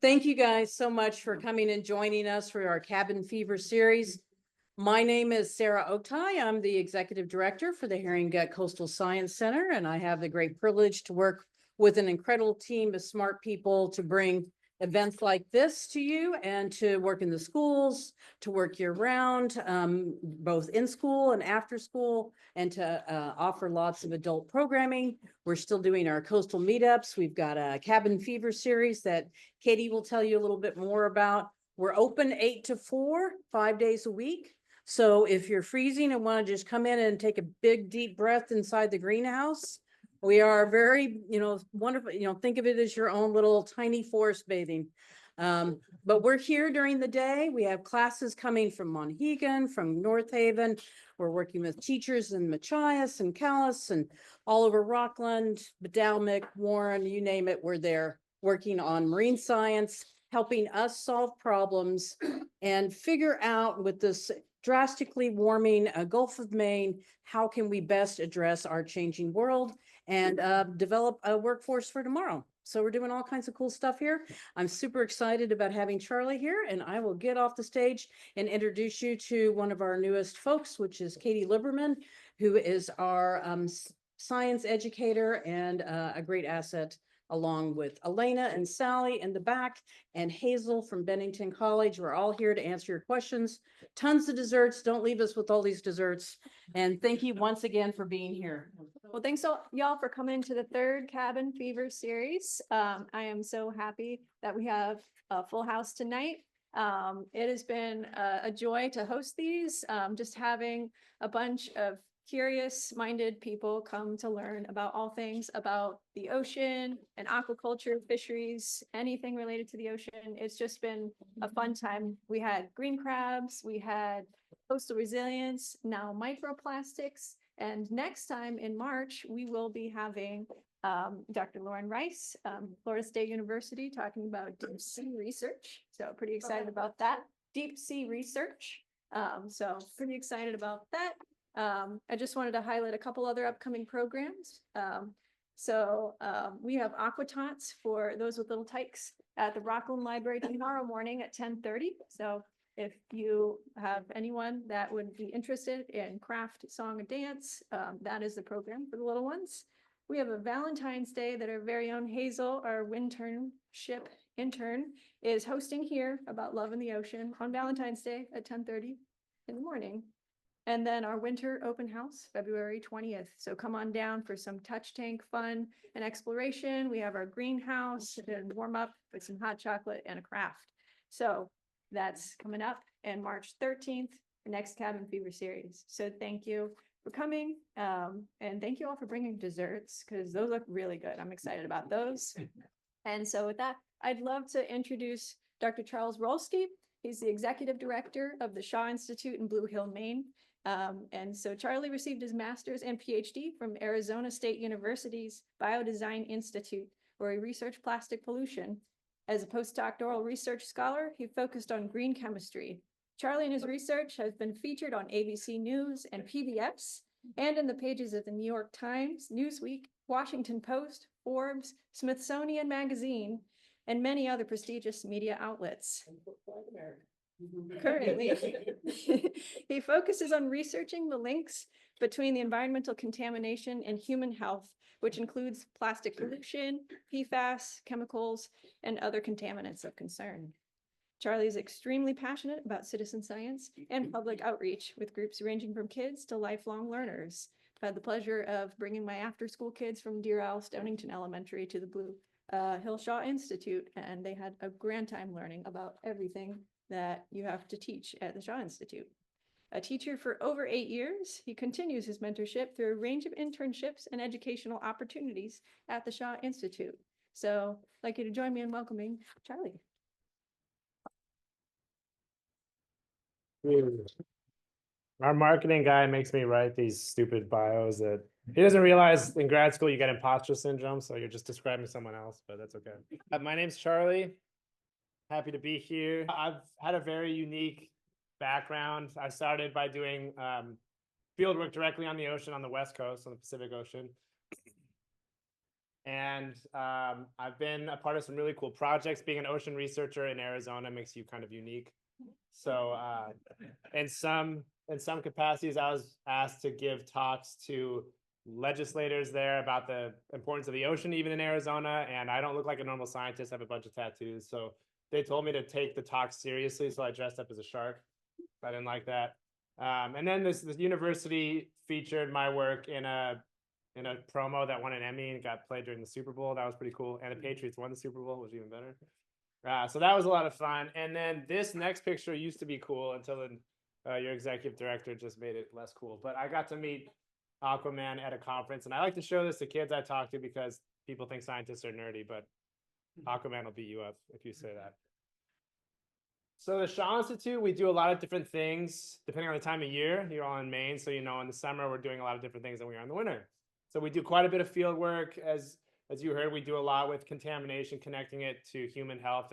Thank you guys so much for coming and joining us for our Cabin Fever series. My name is Sarah Otai. I'm the Executive Director for the Herring Gut Coastal Science Center, and I have the great privilege to work with an incredible team of smart people to bring events like this to you and to work in the schools, to work year round, both in school and after school, and to offer lots of adult programming. We're still doing our coastal meetups. We've got a Cabin Fever series that Katie will tell you a little bit more about. We're open 8 to 4, 5 days a week. So if you're freezing and want to just come in and take a big, deep breath inside the greenhouse, we are very, wonderful, think of it as your own little tiny forest bathing. But we're here during the day. We have classes coming from Monhegan, from North Haven. We're working with teachers in Machias and Calais and all over Rockland, Badalmic, Warren, you name it, we're there working on marine science, helping us solve problems and figure out with this drastically warming Gulf of Maine, how can we best address our changing world and develop a workforce for tomorrow. So we're doing all kinds of cool stuff here. I'm super excited about having Charlie here, and I will get off the stage and introduce you to one of our newest folks, which is Katie Liberman, who is our science educator and a great asset, along with Elena and Sally in the back and Hazel from Bennington College. We're all here to answer your questions. Tons of desserts. Don't leave us with all these desserts. And thank you once again for being here. Well, thanks y'all for coming to the third Cabin Fever series. I am so happy that we have a full house tonight. It has been a joy to host these, just having a bunch of curious-minded people come to learn about all things about the ocean and aquaculture, fisheries, anything related to the ocean. It's just been a fun time. We had green crabs, we had coastal resilience, now microplastics, and next time in March, we will be having Dr. Lauren Rice, Florida State University, talking about deep sea research. So pretty excited about that. Deep sea research. So pretty excited about that. I just wanted to highlight a couple other upcoming programs. We have aquatants for those with little tykes at the Rockland Library tomorrow morning at 10:30. So if you have anyone that would be interested in craft, song, and dance, that is the program for the little ones. We have a Valentine's Day that our very own Hazel, our internship intern, is hosting here about love in the ocean on Valentine's Day at 10:30 in the morning. And then our winter open house, February 20th. So come on down for some touch tank fun and exploration. We have our greenhouse and warm up with some hot chocolate and a craft. So that's coming up, and March 13th, the next Cabin Fever series. So thank you for coming. And thank you all for bringing desserts, because those look really good. I'm excited about those. And so with that, I'd love to introduce Dr. Charles Rolsky. He's the executive director of the Shaw Institute in Blue Hill, Maine. And so Charlie received his master's and PhD from Arizona State University's Biodesign Institute, where he researched plastic pollution. As a postdoctoral research scholar, he focused on green chemistry. Charlie and his research has been featured on ABC News and PBS, and in the pages of the New York Times, Newsweek, Washington Post, Forbes, Smithsonian Magazine, and many other prestigious media outlets. Currently, he focuses on researching the links between the environmental contamination and human health, which includes plastic pollution, PFAS, chemicals, and other contaminants of concern. Charlie is extremely passionate about citizen science and public outreach with groups ranging from kids to lifelong learners. I've had the pleasure of bringing my after-school kids from Deer Isle Stonington Elementary to the Blue Hill Shaw Institute, and they had a grand time learning about everything that you have to teach at the Shaw Institute. A teacher for over 8 years, he continues his mentorship through a range of internships and educational opportunities at the Shaw Institute. So I'd like you to join me in welcoming Charlie. Our marketing guy makes me write these stupid bios that he doesn't realize in grad school you get imposter syndrome, so you're just describing someone else, but that's okay. My name's Charlie. Happy to be here. I've had a very unique background. I started by doing field work directly on the ocean on the West Coast, on the Pacific Ocean. And I've been a part of some really cool projects. Being an ocean researcher in Arizona makes you kind of unique. So in some capacities, I was asked to give talks to legislators there about the importance of the ocean, even in Arizona. And I don't look like a normal scientist. I have a bunch of tattoos. So they told me to take the talk seriously. So I dressed up as a shark. I didn't like that. And then this university featured my work in a promo that won an Emmy and got played during the Super Bowl. That was pretty cool. And the Patriots won the Super Bowl, which was even better. So that was a lot of fun. And then this next picture used to be cool until your executive director just made it less cool. But I got to meet Aquaman at a conference, and I like to show this to kids I talk to because people think scientists are nerdy, but Aquaman will beat you up if you say that. So the Shaw Institute, we do a lot of different things depending on the time of year. You're all in Maine, so you know in the summer we're doing a lot of different things than we are in the winter. So we do quite a bit of field work. As you heard, we do a lot with contamination, connecting it to human health.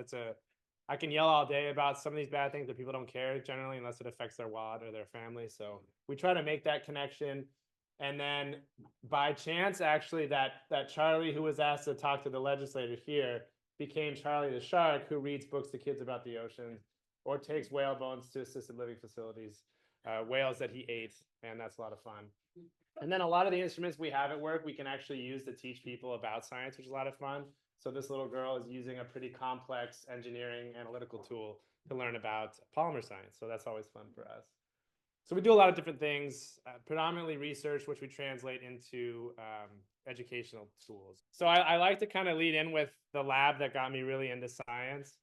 I can yell all day about some of these bad things, but people don't care generally unless it affects their wallet or their family. So we try to make that connection. And then by chance, actually, that Charlie, who was asked to talk to the legislator here, became Charlie the Shark, who reads books to kids about the ocean or takes whale bones to assisted living facilities, whales that he ate, and that's a lot of fun. And then a lot of the instruments we have at work, we can actually use to teach people about science, which is a lot of fun. So this little girl is using a pretty complex engineering analytical tool to learn about polymer science. So that's always fun for us. So we do a lot of different things, predominantly research, which we translate into educational tools. So I like to kind of lead in with the lab that got me really into science,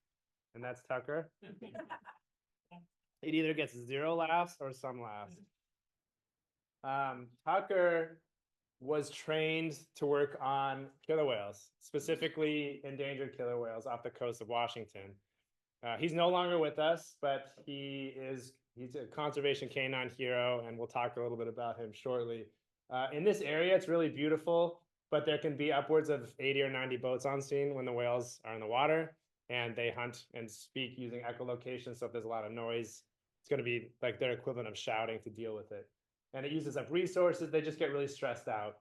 and that's Tucker. It either gets 0 laughs or some laughs. Tucker was trained to work on killer whales, specifically endangered killer whales off the coast of Washington. He's no longer with us, but he's a conservation canine hero, and we'll talk a little bit about him shortly. In this area, it's really beautiful, but there can be upwards of 80 or 90 boats on scene when the whales are in the water, and they hunt and speak using echolocation. So if there's a lot of noise, it's going to be like their equivalent of shouting to deal with it. And it uses up resources. They just get really stressed out.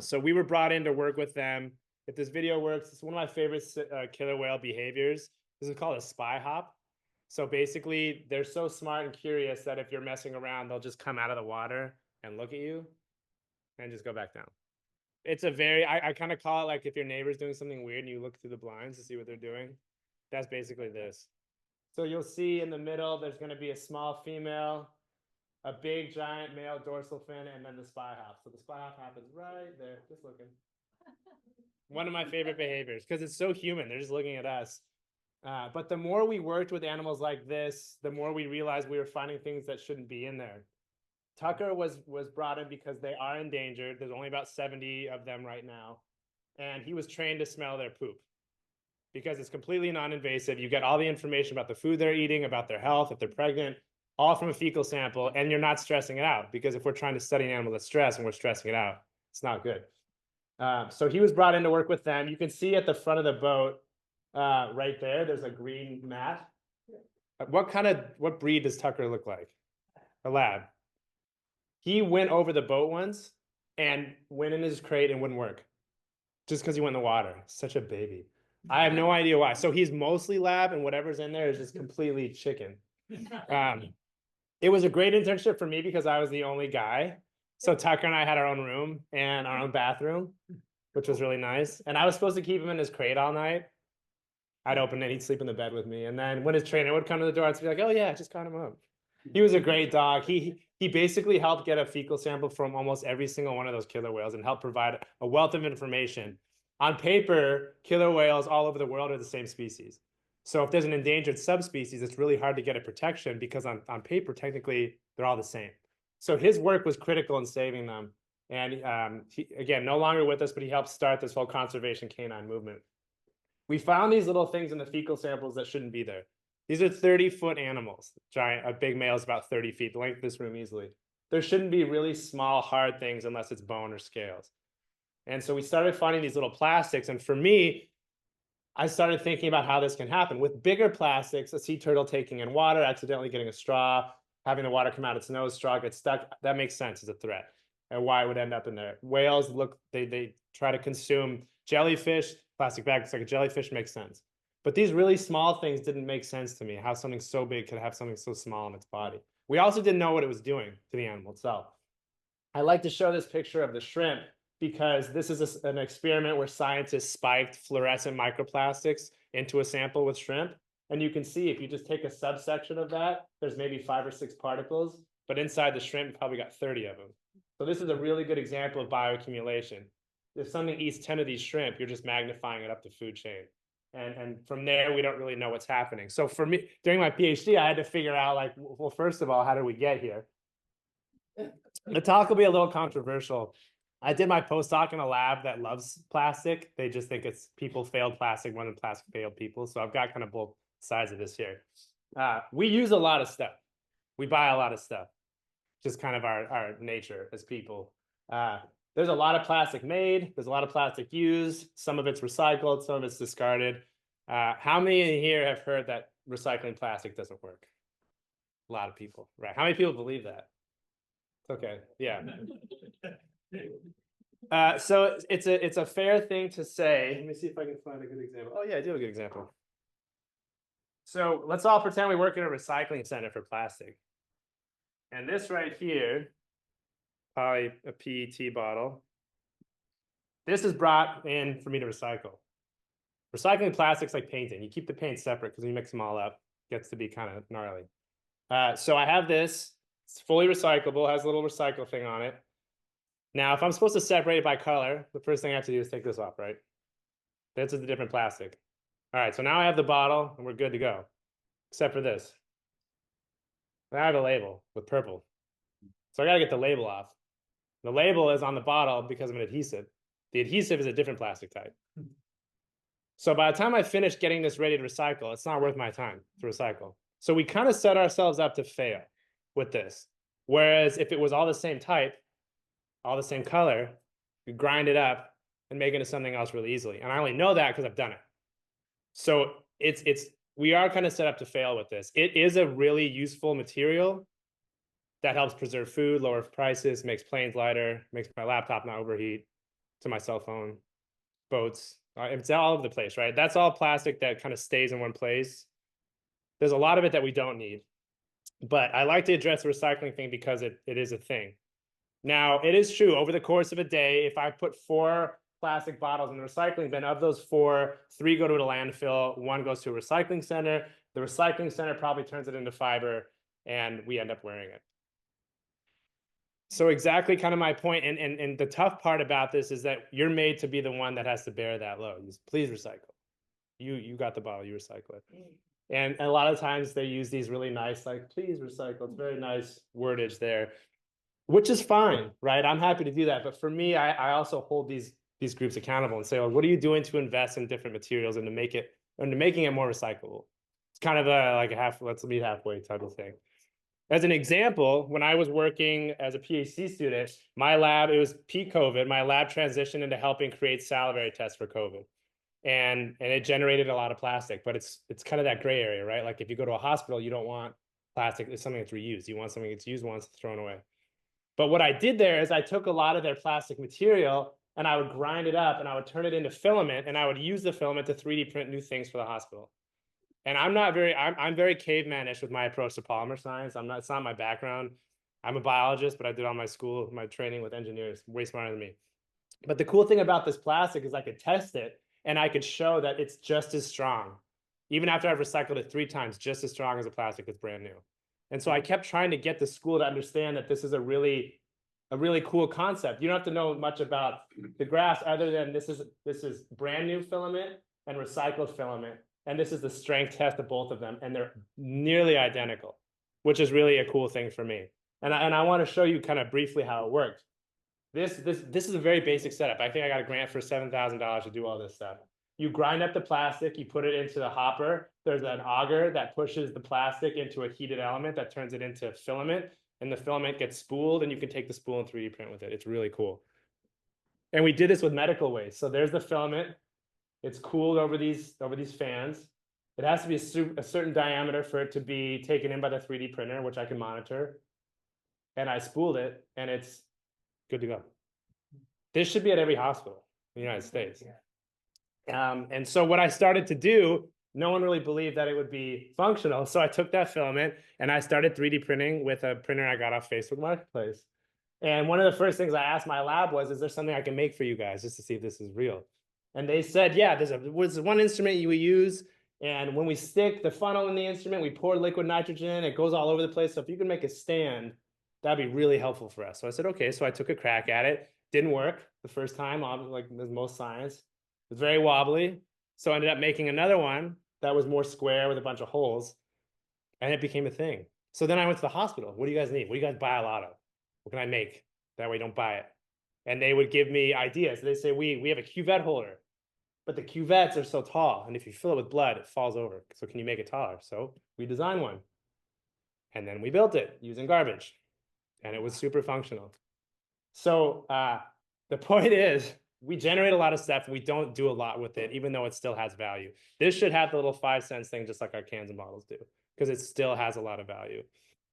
So we were brought in to work with them. If this video works, it's one of my favorite killer whale behaviors. This is called a spy hop. So basically, they're so smart and curious that if you're messing around, they'll just come out of the water and look at you and just go back down. It's a very, I kind of call it like if your neighbor's doing something weird and you look through the blinds to see what they're doing. That's basically this. So you'll see in the middle, there's going to be a small female, a big giant male dorsal fin, and then the spy hop. So the spy hop happens right there, just looking. One of my favorite behaviors because it's so human. They're just looking at us. But the more we worked with animals like this, the more we realized we were finding things that shouldn't be in there. Tucker was brought in because they are endangered. There's only about 70 of them right now. And he was trained to smell their poop because it's completely non-invasive. You get all the information about the food they're eating, about their health, if they're pregnant, all from a fecal sample, and you're not stressing it out because if we're trying to study an animal that's stressed and we're stressing it out, it's not good. So he was brought in to work with them. You can see at the front of the boat, right there, there's a green mat. What breed does Tucker look like? A lab. He went over the boat once and went in his crate and wouldn't work just because he went in the water. Such a baby. I have no idea why. So he's mostly lab and whatever's in there is just completely chicken. It was a great internship for me because I was the only guy. So Tucker and I had our own room and our own bathroom, which was really nice. And I was supposed to keep him in his crate all night. I'd open it, he'd sleep in the bed with me. And then when his trainer would come to the door, I'd be like, oh yeah, just count him up. He was a great dog. He basically helped get a fecal sample from almost every single one of those killer whales and helped provide a wealth of information. On paper, killer whales all over the world are the same species. So if there's an endangered subspecies, it's really hard to get a protection because on paper, technically, they're all the same. So his work was critical in saving them. And he, again, no longer with us, but he helped start this whole conservation canine movement. We found these little things in the fecal samples that shouldn't be there. These are 30-foot animals. A big male is about 30 feet, the length of this room easily. There shouldn't be really small, hard things unless it's bone or scales. And so we started finding these little plastics. And for me, I started thinking about how this can happen. With bigger plastics, a sea turtle taking in water, accidentally getting a straw, having the water come out its nose, straw gets stuck, that makes sense as a threat. and why it would end up in there. Whales they try to consume jellyfish, plastic bags like a jellyfish makes sense. But these really small things didn't make sense to me, how something so big could have something so small in its body. We also didn't know what it was doing to the animal itself. I like to show this picture of the shrimp because this is an experiment where scientists spiked fluorescent microplastics into a sample with shrimp. And you can see if you just take a subsection of that, there's maybe 5 or 6 particles, but inside the shrimp, you probably got 30 of them. So this is a really good example of bioaccumulation. If something eats 10 of these shrimp, you're just magnifying it up the food chain. And from there, we don't really know what's happening. So for me, during my PhD, I had to figure out, like, well, first of all, how did we get here? The talk will be a little controversial. I did my postdoc in a lab that loves plastic. They just think it's people failed plastic more than plastic failed people. So I've got kind of both sides of this here. We use a lot of stuff. We buy a lot of stuff. Just kind of our nature as people. There's a lot of plastic made. There's a lot of plastic used. Some of it's recycled. Some of it's discarded. How many in here have heard that recycling plastic doesn't work? A lot of people, right? How many people believe that? Okay, yeah. So it's a fair thing to say. Let me see if I can find a good example. Oh yeah, I do have a good example. So let's all pretend we work in a recycling center for plastic. And this right here, probably a PET bottle. This is brought in for me to recycle. Recycling plastics like painting. You keep the paint separate because when you mix them all up, it gets to be kind of gnarly. So I have this. It's fully recyclable, has a little recycle thing on it. Now, if I'm supposed to separate it by color, the first thing I have to do is take this off, right? This is a different plastic. All right, so now I have the bottle and we're good to go, except for this. Now I have a label with purple. So I gotta get the label off. The label is on the bottle because of an adhesive. The adhesive is a different plastic type. So by the time I finish getting this ready to recycle, it's not worth my time to recycle. So we kind of set ourselves up to fail with this. Whereas if it was all the same type, all the same color, you grind it up and make it into something else really easily. And I only know that because I've done it. So we are kind of set up to fail with this. It is a really useful material that helps preserve food, lower prices, makes planes lighter, makes my laptop not overheat, to my cell phone, boats. It's all over the place, right? That's all plastic that kind of stays in one place. There's a lot of it that we don't need. But I like to address the recycling thing because it is a thing. Now, it is true, over the course of a day, if I put 4 plastic bottles in the recycling bin, of those 4, 3 go to a landfill, 1 goes to a recycling center. The recycling center probably turns it into fiber, and we end up wearing it. So exactly kind of my point. And the tough part about this is that you're made to be the one that has to bear that load. Please recycle. You got the bottle, you recycle it. And a lot of times they use these really nice, like, please recycle. It's very nice wordage there, which is fine, right? I'm happy to do that. But for me, I also hold these groups accountable and say, well, what are you doing to invest in different materials and to making it more recyclable? It's kind of like a let's meet halfway type of thing. As an example, when I was working as a PhD student, my lab, it was peak COVID, my lab transitioned into helping create salivary tests for COVID. And it generated a lot of plastic, but it's kind of that gray area, right? Like if you go to a hospital, you don't want plastic, it's something that's reused. You want something that's used once, thrown away. But what I did there is I took a lot of their plastic material and I would grind it up and I would turn it into filament and I would use the filament to 3D print new things for the hospital. And I'm very cavemanish with my approach to polymer science. It's not my background. I'm a biologist, but I did all my training with engineers, way smarter than me. But the cool thing about this plastic is I could test it and I could show that it's just as strong. Even after I've recycled it 3 times, just as strong as a plastic that's brand new. And so I kept trying to get the school to understand that this is a really cool concept. You don't have to know much about the graphs other than this is brand new filament and recycled filament. And this is the strength test of both of them. And they're nearly identical, which is really a cool thing for me. And I want to show you kind of briefly how it worked. This is a very basic setup. I think I got a grant for $7,000 to do all this stuff. You grind up the plastic, you put it into the hopper. There's an auger that pushes the plastic into a heated element that turns it into filament. And the filament gets spooled and you can take the spool and 3D print with it. It's really cool. And we did this with medical waste. So there's the filament. It's cooled over these fans. It has to be a certain diameter for it to be taken in by the 3D printer, which I can monitor. And I spooled it, and it's good to go. This should be at every hospital in the United States. And so what I started to do, no one really believed that it would be functional. So I took that filament and I started 3D printing with a printer I got off Facebook Marketplace. And one of the first things I asked my lab was, is there something I can make for you guys just to see if this is real? And they said, yeah, there's one instrument we use. And when we stick the funnel in the instrument, we pour liquid nitrogen, it goes all over the place. So if you can make a stand, that'd be really helpful for us. So I said, okay, so I took a crack at it. Didn't work the first time, like most science. It was very wobbly. So I ended up making another one that was more square with a bunch of holes. And it became a thing. So then I went to the hospital. What do you guys need? What do you guys buy a lot of? What can I make? That way you don't buy it. And they would give me ideas. They say, we have a cuvette holder, but the cuvettes are so tall. And if you fill it with blood, it falls over. So can you make it taller? So we designed one. And then we built it using garbage. And it was super functional. So the point is, we generate a lot of stuff. We don't do a lot with it, even though it still has value. This should have the little 5 cents thing, just like our cans and bottles do, because it still has a lot of value.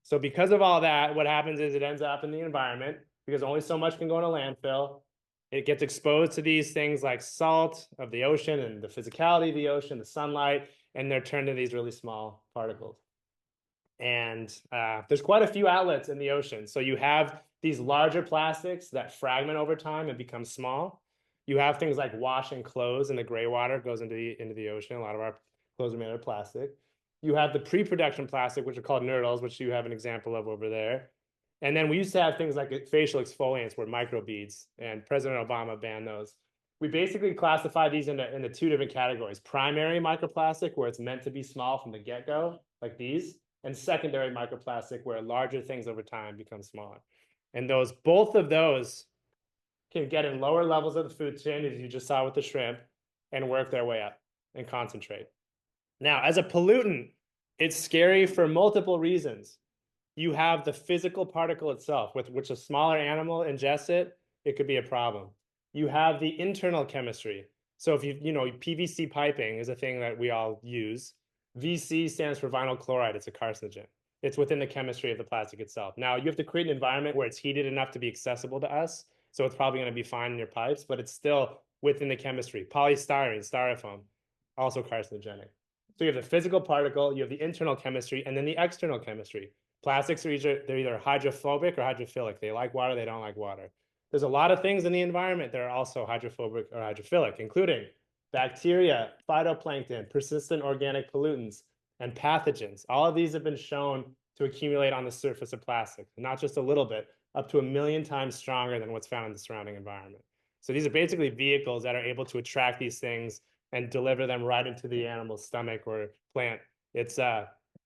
So because of all that, what happens is it ends up in the environment because only so much can go in a landfill. It gets exposed to these things like salt of the ocean and the physicality of the ocean, the sunlight, and they're turned into these really small particles. And there's quite a few outlets in the ocean. So you have these larger plastics that fragment over time and become small. You have things like washing clothes, and the gray water goes into the ocean. A lot of our clothes are made out of plastic. You have the pre-production plastic, which are called nurdles, which you have an example of over there. And then we used to have things like facial exfoliants were microbeads, and President Obama banned those. We basically classify these into 2 different categories: primary microplastic, where it's meant to be small from the get-go, like these, and secondary microplastic, where larger things over time become smaller. And both of those can get in lower levels of the food chain, as you just saw with the shrimp, and work their way up and concentrate. Now, as a pollutant, it's scary for multiple reasons. You have the physical particle itself, with which a smaller animal ingests it, it could be a problem. You have the internal chemistry. So if PVC piping is a thing that we all use. VC stands for vinyl chloride. It's a carcinogen. It's within the chemistry of the plastic itself. Now, you have to create an environment where it's heated enough to be accessible to us. So it's probably going to be fine in your pipes, but it's still within the chemistry. Polystyrene, styrofoam, also carcinogenic. So you have the physical particle, you have the internal chemistry, and then the external chemistry. Plastics are either hydrophobic or hydrophilic. They like water, they don't like water. There's a lot of things in the environment that are also hydrophobic or hydrophilic, including bacteria, phytoplankton, persistent organic pollutants, and pathogens. All of these have been shown to accumulate on the surface of plastic, not just a little bit, up to 1 million times stronger than what's found in the surrounding environment. So these are basically vehicles that are able to attract these things and deliver them right into the animal's stomach or plant. It's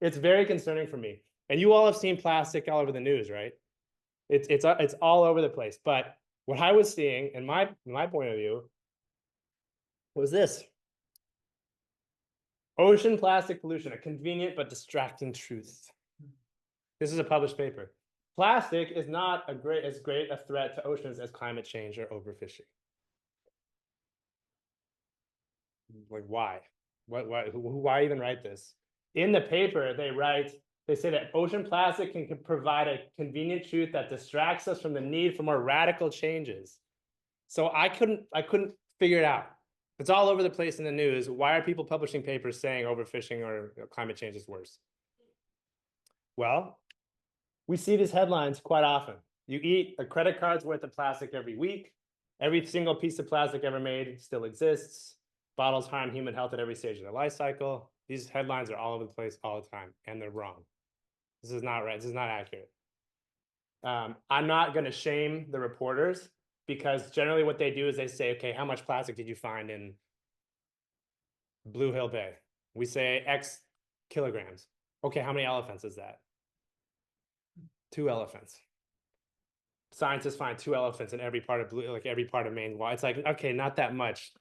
very concerning for me. And you all have seen plastic all over the news, right? It's all over the place. But what I was seeing, in my point of view, was this: ocean plastic pollution, a convenient but distracting truth. This is a published paper. Plastic is not as great a threat to oceans as climate change or overfishing. Like, why? Why even write this? In the paper, they say that ocean plastic can provide a convenient truth that distracts us from the need for more radical changes. So I couldn't figure it out. It's all over the place in the news. Why are people publishing papers saying overfishing or climate change is worse? Well, we see these headlines quite often. You eat a credit card's worth of plastic every week. Every single piece of plastic ever made still exists. Bottles harm human health at every stage of their life cycle. These headlines are all over the place all the time, and they're wrong. This is not right. This is not accurate. I'm not going to shame the reporters, because generally what they do is they say, okay, how much plastic did you find in Blue Hill Bay? We say X kilograms. Okay, how many elephants is that? 2 elephants. Scientists find 2 elephants in every part of every part of Maine. Well, it's like, okay, not that much.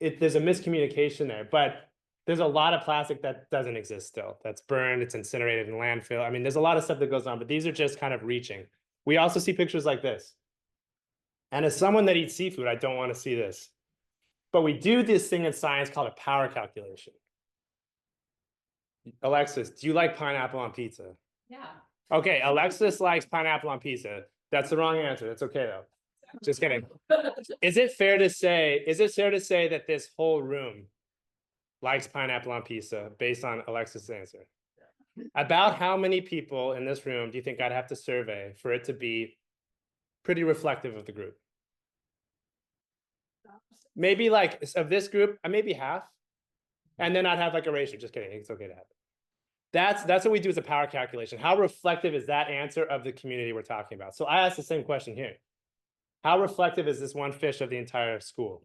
There's a miscommunication there, but there's a lot of plastic that doesn't exist still. That's burned, it's incinerated in landfill. I mean, there's a lot of stuff that goes on, but these are just kind of reaching. We also see pictures like this. And as someone that eats seafood, I don't want to see this. But we do this thing in science called a power calculation. Alexis, do you like pineapple on pizza? Yeah. Okay, Alexis likes pineapple on pizza. That's the wrong answer. That's okay, though. Just kidding. Is it fair to say that this whole room likes pineapple on pizza based on Alexis' answer? About how many people in this room do you think I'd have to survey for it to be pretty reflective of the group? Maybe like of this group, maybe half. And then I'd have like a ratio. Just kidding. It's okay to have it. That's what we do as a power calculation. How reflective is that answer of the community we're talking about? So I asked the same question here. How reflective is this one fish of the entire school?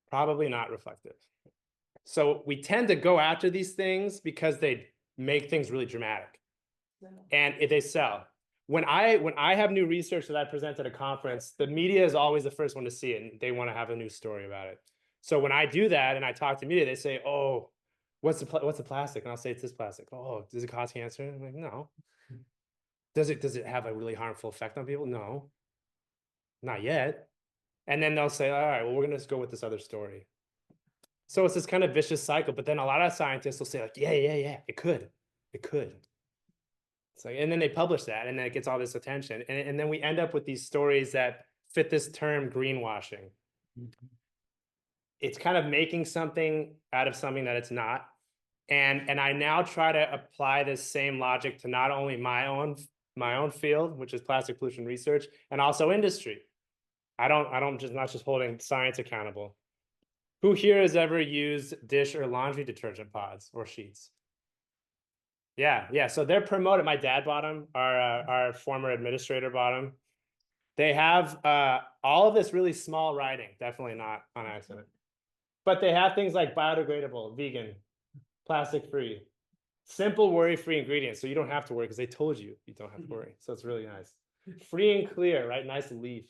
Probably not reflective. So we tend to go after these things because they make things really dramatic. And if they sell. When I have new research that I present at a conference, the media is always the first one to see it, and they want to have a new story about it. So when I do that and I talk to media, they say, "Oh, what's the plastic?" And I'll say, "It's this plastic." "Oh, does it cause cancer?" I'm like, "No." Does it have a really harmful effect on people? No, not yet. And then they'll say, "All right, well, we're gonna just go with this other story." So it's this kind of vicious cycle. But then a lot of scientists will say, like, "Yeah, it could. It's like, and then they publish that, and then it gets all this attention, and then we end up with these stories that fit this term greenwashing. It's kind of making something out of something that it's not. And I now try to apply this same logic to not only my own field, which is plastic pollution research, and also industry. Not just holding science accountable. Who here has ever used dish or laundry detergent pods or sheets? Yeah. So they're promoted. My dad bought them. Our former administrator bought them. They have all of this really small writing, definitely not on accident. But they have things like biodegradable, vegan, plastic-free, simple, worry-free ingredients. So you don't have to worry because they told you don't have to worry. So it's really nice. Free and clear, right? Nice leaf.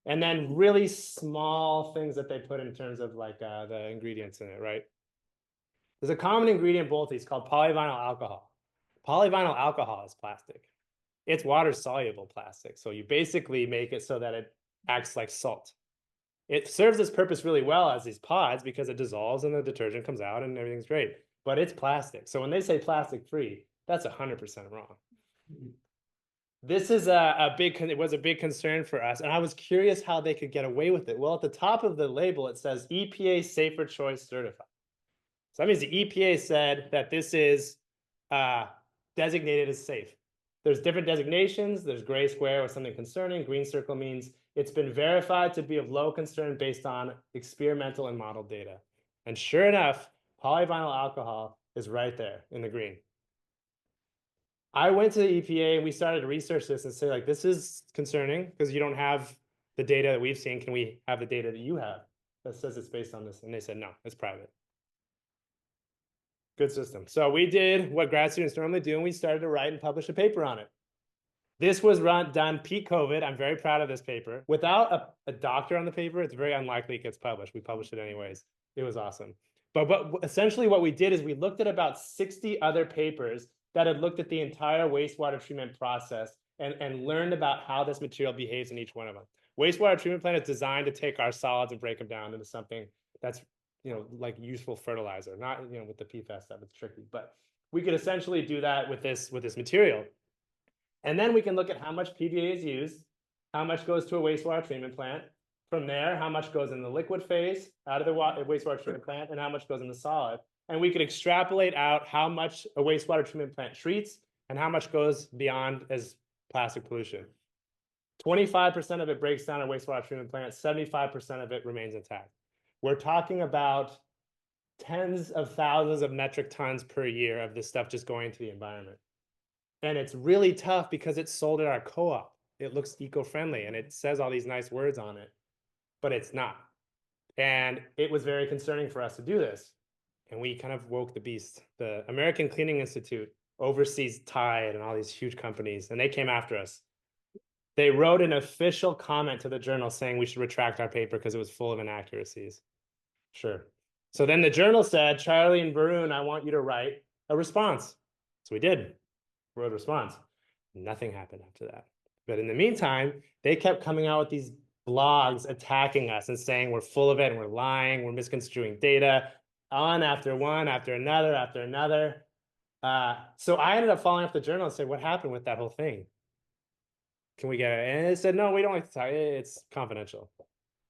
And then really small things that they put in terms of like the ingredients in it, right? There's a common ingredient in both these called polyvinyl alcohol. Polyvinyl alcohol is plastic. It's water-soluble plastic. So you basically make it so that it acts like salt. It serves its purpose really well as these pods because it dissolves and the detergent comes out and everything's great. But it's plastic. So when they say plastic-free, that's 100% wrong. This is it was a big concern for us. And I was curious how they could get away with it. Well, at the top of the label, it says EPA Safer Choice Certified. So that means the EPA said that this is designated as safe. There's different designations. There's gray square or something concerning. Green circle means it's been verified to be of low concern based on experimental and model data. And sure enough, polyvinyl alcohol is right there in the green. I went to the EPA and we started to research this and say, like, this is concerning because you don't have the data that we've seen. Can we have the data that you have that says it's based on this? And they said, no, it's private. Good system. So we did what grad students normally do, and we started to write and publish a paper on it. This was done peak COVID. I'm very proud of this paper. Without a doctor on the paper, it's very unlikely it gets published. We published it anyways. It was awesome. But essentially what we did is we looked at about 60 other papers that had looked at the entire wastewater treatment process and learned about how this material behaves in each one of them. Wastewater treatment plant is designed to take our solids and break them down into something that's like useful fertilizer, not with the PFAS stuff, it's tricky, but we could essentially do that with this material. And then we can look at how much PVA is used, how much goes to a wastewater treatment plant. From there, how much goes in the liquid phase out of the wastewater treatment plant and how much goes in the solid. And we could extrapolate out how much a wastewater treatment plant treats and how much goes beyond as plastic pollution. 25% of it breaks down in wastewater treatment plant, 75% of it remains intact. We're talking about tens of thousands of metric tons per year of this stuff just going into the environment. And it's really tough because it's sold at our co-op. It looks eco-friendly and it says all these nice words on it, but it's not. And it was very concerning for us to do this. And we kind of woke the beast. The American Cleaning Institute oversees Tide and all these huge companies, and they came after us. They wrote an official comment to the journal saying we should retract our paper because it was full of inaccuracies. Sure. So then the journal said, Charlie and Varun, I want you to write a response. So we did. Wrote a response. Nothing happened after that. But in the meantime, they kept coming out with these blogs attacking us and saying we're full of it and we're lying, we're misconstruing data, one after another after another. So I ended up following up the journal and said, what happened with that whole thing? Can we get it? And it said, no, we don't like to talk. It's confidential.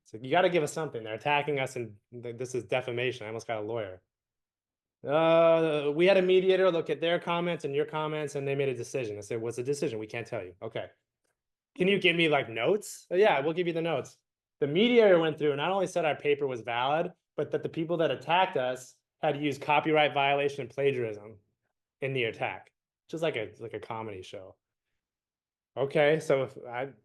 So you got to give us something. They're attacking us, and this is defamation. I almost got a lawyer. We had a mediator look at their comments and your comments, and they made a decision. I said, what's the decision? We can't tell you. Okay. Can you give me like notes? Yeah, we'll give you the notes. The mediator went through and not only said our paper was valid, but that the people that attacked us had used copyright violation and plagiarism in the attack, which is like a comedy show. Okay, so if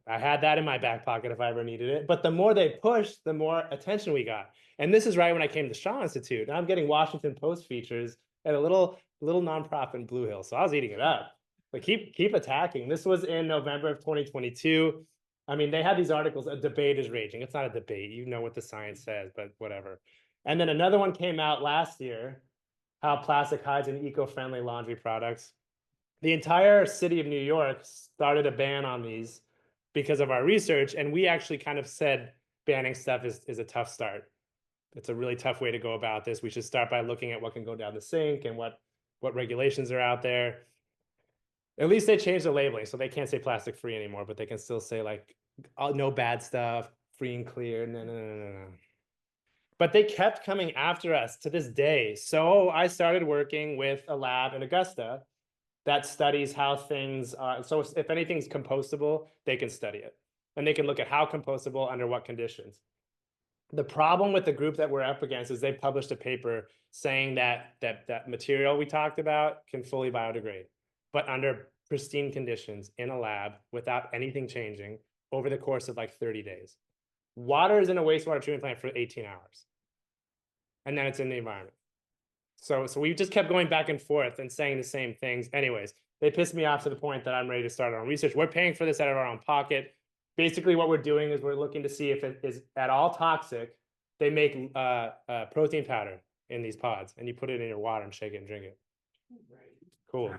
I had that in my back pocket if I ever needed it. But the more they pushed, the more attention we got. And this is right when I came to Shaw Institute. Now I'm getting Washington Post features at a little nonprofit in Blue Hill. So I was eating it up. But keep attacking. This was in November of 2022. I mean, they had these articles, a debate is raging. It's not a debate. You know what the science says, but whatever. And then another one came out last year, how plastic hides in eco-friendly laundry products. The entire city of New York started a ban on these because of our research. And we actually kind of said banning stuff is a tough start. It's a really tough way to go about this. We should start by looking at what can go down the sink and what regulations are out there. At least they changed the labeling, so they can't say plastic free anymore, but they can still say like no bad stuff, free and clear. No. But they kept coming after us to this day. So I started working with a lab in Augusta that studies how things are. So if anything's compostable, they can study it. And they can look at how compostable under what conditions. The problem with the group that we're up against is they published a paper saying that material we talked about can fully biodegrade, but under pristine conditions in a lab without anything changing over the course of like 30 days. Water is in a wastewater treatment plant for 18 hours. And then it's in the environment. So we just kept going back and forth and saying the same things. Anyways, they pissed me off to the point that I'm ready to start our own research. We're paying for this out of our own pocket. Basically, what we're doing is we're looking to see if it is at all toxic. They make protein powder in these pods, and you put it in your water and shake it and drink it. Cool.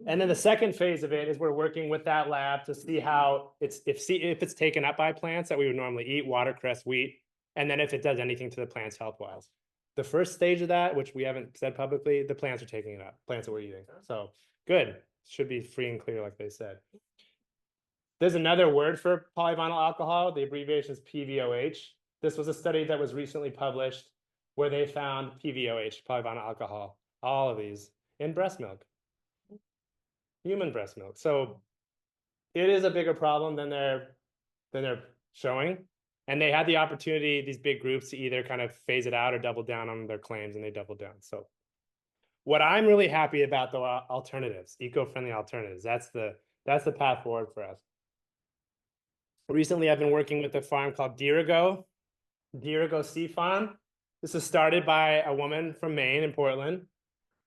And then the second phase of it is we're working with that lab to see how if it's taken up by plants that we would normally eat, watercress, wheat, and then if it does anything to the plants health-wise. The first stage of that, which we haven't said publicly, the plants are taking it up, plants that we're eating. So good, should be free and clear like they said. There's another word for polyvinyl alcohol, the abbreviation is PVOH. This was a study that was recently published where they found PVOH, polyvinyl alcohol, all of these in breast milk, human breast milk. So it is a bigger problem than they're showing. And they had the opportunity, these big groups, to either kind of phase it out or double down on their claims, and they doubled down. So what I'm really happy about, though, are alternatives, eco-friendly alternatives. That's the path forward for us. Recently, I've been working with a farm called Dirigo Sea Farm. This is started by a woman from Maine in Portland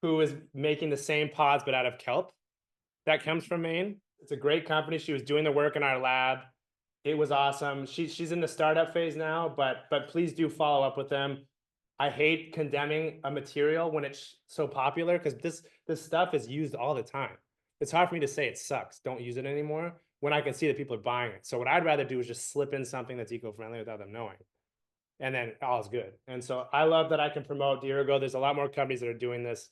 who is making the same pods, but out of kelp. That comes from Maine. It's a great company. She was doing the work in our lab. It was awesome. She's in the startup phase now, but please do follow up with them. I hate condemning a material when it's so popular because this stuff is used all the time. It's hard for me to say it sucks, don't use it anymore, when I can see that people are buying it. So what I'd rather do is just slip in something that's eco-friendly without them knowing. And then all is good. And so I love that I can promote Dirigo. There's a lot more companies that are doing this.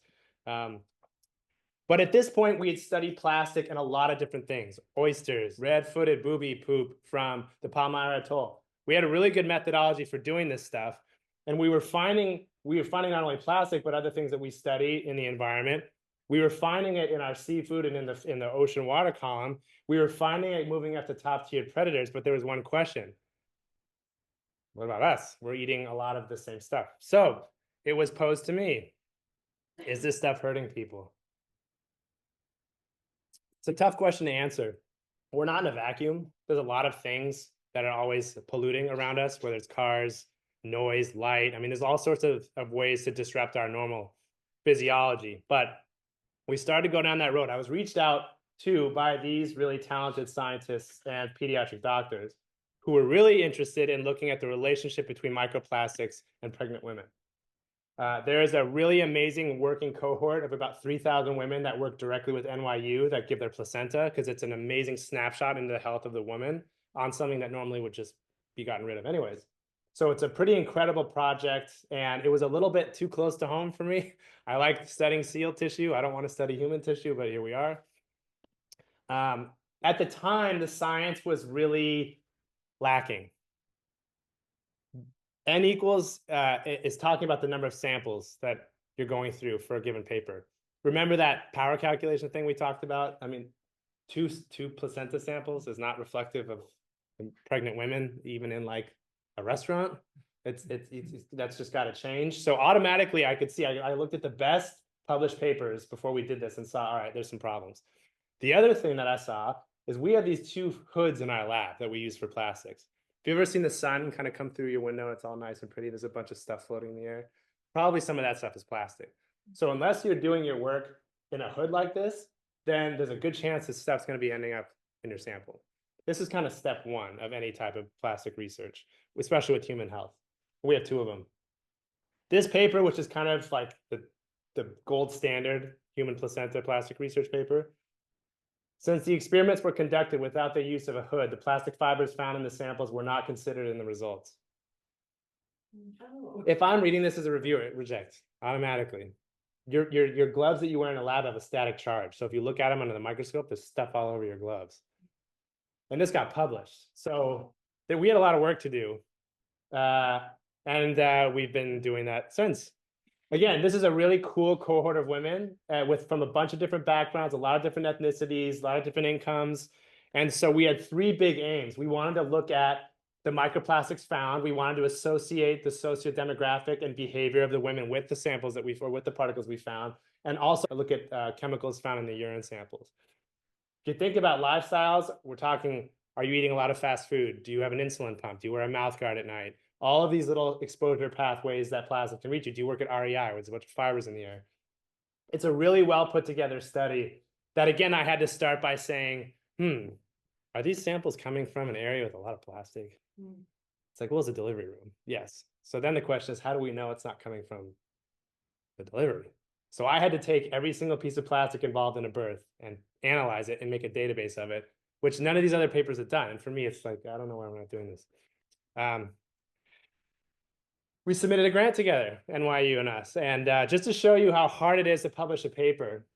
But at this point, we had studied plastic and a lot of different things. Oysters, red-footed booby poop from the Palmyra Atoll. We had a really good methodology for doing this stuff. And we were finding not only plastic, but other things that we study in the environment. We were finding it in our seafood and in the ocean water column. We were finding it moving up to top-tiered predators, but there was one question. What about us? We're eating a lot of the same stuff. So it was posed to me, is this stuff hurting people? It's a tough question to answer. We're not in a vacuum. There's a lot of things that are always polluting around us, whether it's cars, noise, light. I mean, there's all sorts of ways to disrupt our normal physiology. But we started to go down that road. I was reached out to by these really talented scientists and pediatric doctors who were really interested in looking at the relationship between microplastics and pregnant women. There is a really amazing working cohort of about 3,000 women that work directly with NYU that give their placenta because it's an amazing snapshot into the health of the woman on something that normally would just be gotten rid of anyways. So it's a pretty incredible project, and it was a little bit too close to home for me. I like studying seal tissue. I don't want to study human tissue, but here we are. at the time, the science was really lacking. N equals is talking about the number of samples that you're going through for a given paper. Remember that power calculation thing we talked about? I mean, two placenta samples is not reflective of pregnant women, even in like a restaurant. It's that's just got to change. So automatically, I could see. I looked at the best published papers before we did this and saw, all right, there's some problems. The other thing that I saw is we have these two hoods in our lab that we use for plastics. Have you ever seen the sun kind of come through your window? It's all nice and pretty. There's a bunch of stuff floating in the air. Probably some of that stuff is plastic. So unless you're doing your work in a hood like this, then there's a good chance this stuff's going to be ending up in your sample. This is kind of step one of any type of plastic research, especially with human health. We have two of them. This paper, which is kind of like the gold standard human placenta plastic research paper. Since the experiments were conducted without the use of a hood, the plastic fibers found in the samples were not considered in the results. If I'm reading this as a reviewer, reject automatically. Your gloves that you wear in a lab have a static charge. So if you look at them under the microscope, there's stuff all over your gloves. And this got published. So we had a lot of work to do. And we've been doing that since. Again, this is a really cool cohort of women from a bunch of different backgrounds, a lot of different ethnicities, a lot of different incomes. And so we had three big aims. We wanted to look at the microplastics found. We wanted to associate the sociodemographic and behavior of the women with the samples that or with the particles we found, and also look at chemicals found in the urine samples. If you think about lifestyles, we're talking, are you eating a lot of fast food? Do you have an insulin pump? Do you wear a mouth guard at night? All of these little exposure pathways that plastic can reach you. Do you work at REI, where there's a bunch of fibers in the air? It's a really well put together study that, again, I had to start by saying, are these samples coming from an area with a lot of plastic? It's like, well, it's a delivery room. Yes. So then the question is, how do we know it's not coming from the delivery? So I had to take every single piece of plastic involved in a birth and analyze it and make a database of it, which none of these other papers have done. And for me, it's like, I don't know why I'm not doing this. We submitted a grant together, NYU and us. And just to show you how hard it is to publish a paper,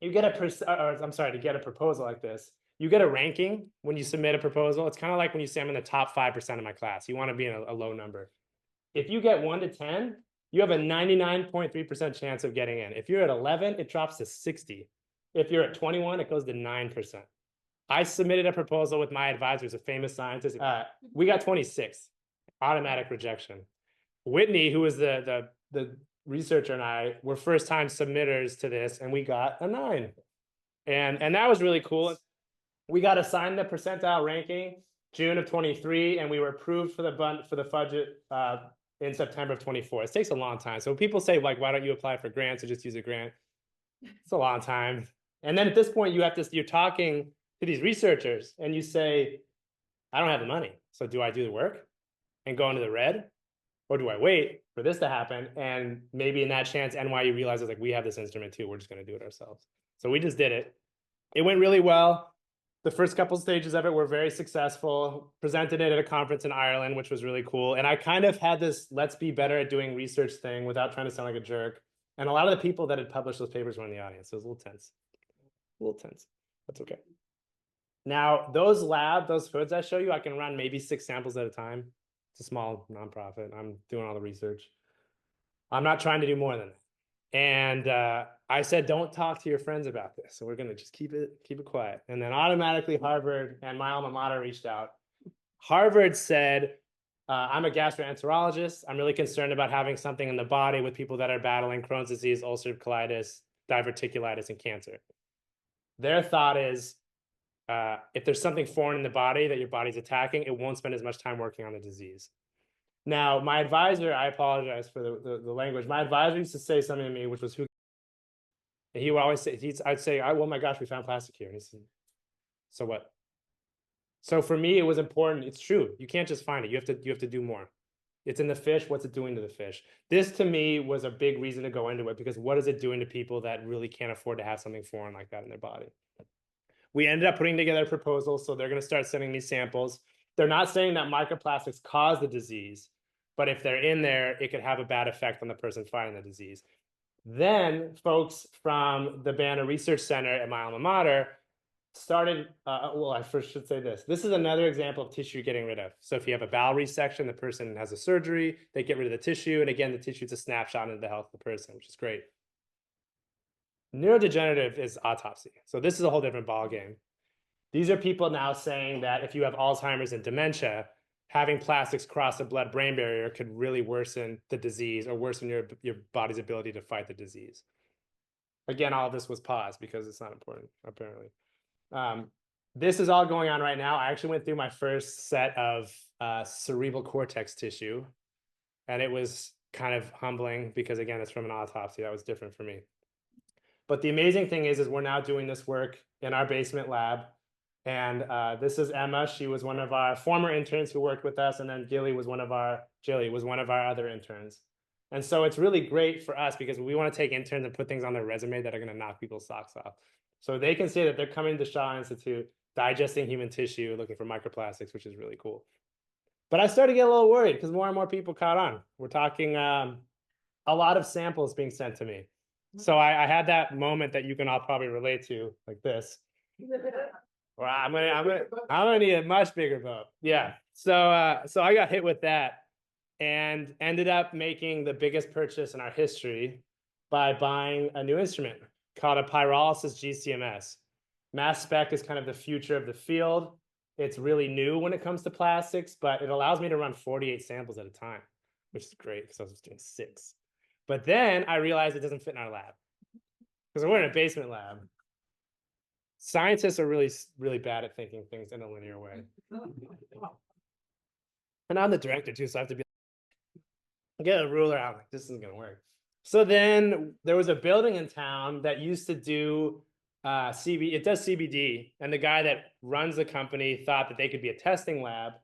you get to get a proposal like this. You get a ranking when you submit a proposal. It's kind of like when you say I'm in the top 5% of my class. You want to be in a low number. If you get 1 to 10, you have a 99.3% chance of getting in. If you're at 11, it drops to 60. If you're at 21, it goes to 9%. I submitted a proposal with my advisors, a famous scientist. We got 26, automatic rejection. Whitney, who was the researcher, and I were first-time submitters to this, and we got a 9. And that was really cool. We got assigned the percentile ranking June of 23, and we were approved for the budget in September of 24. It takes a long time. So when people say, like, why don't you apply for grants or just use a grant? It's a long time. And then at this point, you're talking to these researchers, and you say, I don't have the money. So do I do the work and go into the red? Or do I wait for this to happen? And maybe in that chance, NYU realizes, like, we have this instrument too. We're just going to do it ourselves. So we just did it. It went really well. The first couple stages of it were very successful. Presented it at a conference in Ireland, which was really cool. And I kind of had this let's be better at doing research thing without trying to sound like a jerk. And a lot of the people that had published those papers were in the audience. So it was a little tense. A little tense. That's okay. Now, those hoods I show you, I can run maybe 6 samples at a time. It's a small nonprofit. I'm doing all the research. I'm not trying to do more than that. And I said, don't talk to your friends about this. So we're going to just keep it quiet. And then automatically Harvard and my alma mater reached out. Harvard said, I'm a gastroenterologist. I'm really concerned about having something in the body with people that are battling Crohn's disease, ulcerative colitis, diverticulitis, and cancer. Their thought is, if there's something foreign in the body that your body's attacking, it won't spend as much time working on the disease. Now, my advisor, I apologize for the language. My advisor used to say something to me, which was, and he would always say, I'd say, oh my gosh, we found plastic here. And he said, so what? So for me, it was important. It's true. You can't just find it. You have to do more. It's in the fish. What's it doing to the fish? This to me was a big reason to go into it, because what is it doing to people that really can't afford to have something foreign like that in their body? We ended up putting together a proposal. So they're going to start sending me samples. They're not saying that microplastics cause the disease, but if they're in there, it could have a bad effect on the person fighting the disease. Then folks from the Banner Research Center at my alma mater started, well, I first should say this. This is another example of tissue getting rid of. So if you have a bowel resection, the person has a surgery, they get rid of the tissue. And again, the tissue is a snapshot into the health of the person, which is great. Neurodegenerative is autopsy. So this is a whole different ballgame. These are people now saying that if you have Alzheimer's and dementia, having plastics cross the blood-brain barrier could really worsen the disease or worsen your body's ability to fight the disease. Again, all of this was paused because it's not important, apparently. This is all going on right now. I actually went through my first set of cerebral cortex tissue, and it was kind of humbling because, again, it's from an autopsy. That was different for me. But the amazing thing is we're now doing this work in our basement lab. And this is Emma. She was one of our former interns who worked with us. And then Gilly was one of our other interns. And so it's really great for us because we want to take interns and put things on their resume that are going to knock people's socks off. So they can say that they're coming to Shaw Institute, digesting human tissue, looking for microplastics, which is really cool. But I started to get a little worried because more and more people caught on. We're talking a lot of samples being sent to me. So I had that moment that you can all probably relate to, like this. Well, I'm gonna need a much bigger boat. Yeah. So I got hit with that and ended up making the biggest purchase in our history by buying a new instrument called a pyrolysis GCMS. Mass spec is kind of the future of the field. It's really new when it comes to plastics, but it allows me to run 48 samples at a time, which is great because I was doing 6. But then I realized it doesn't fit in our lab because we're in a basement lab. Scientists are really, really bad at thinking things in a linear way. And I'm the director too, so I have to be get a ruler out. Like, this isn't gonna work. So then there was a building in town that used to do it does CBD, and the guy that runs the company thought that they could be a testing lab.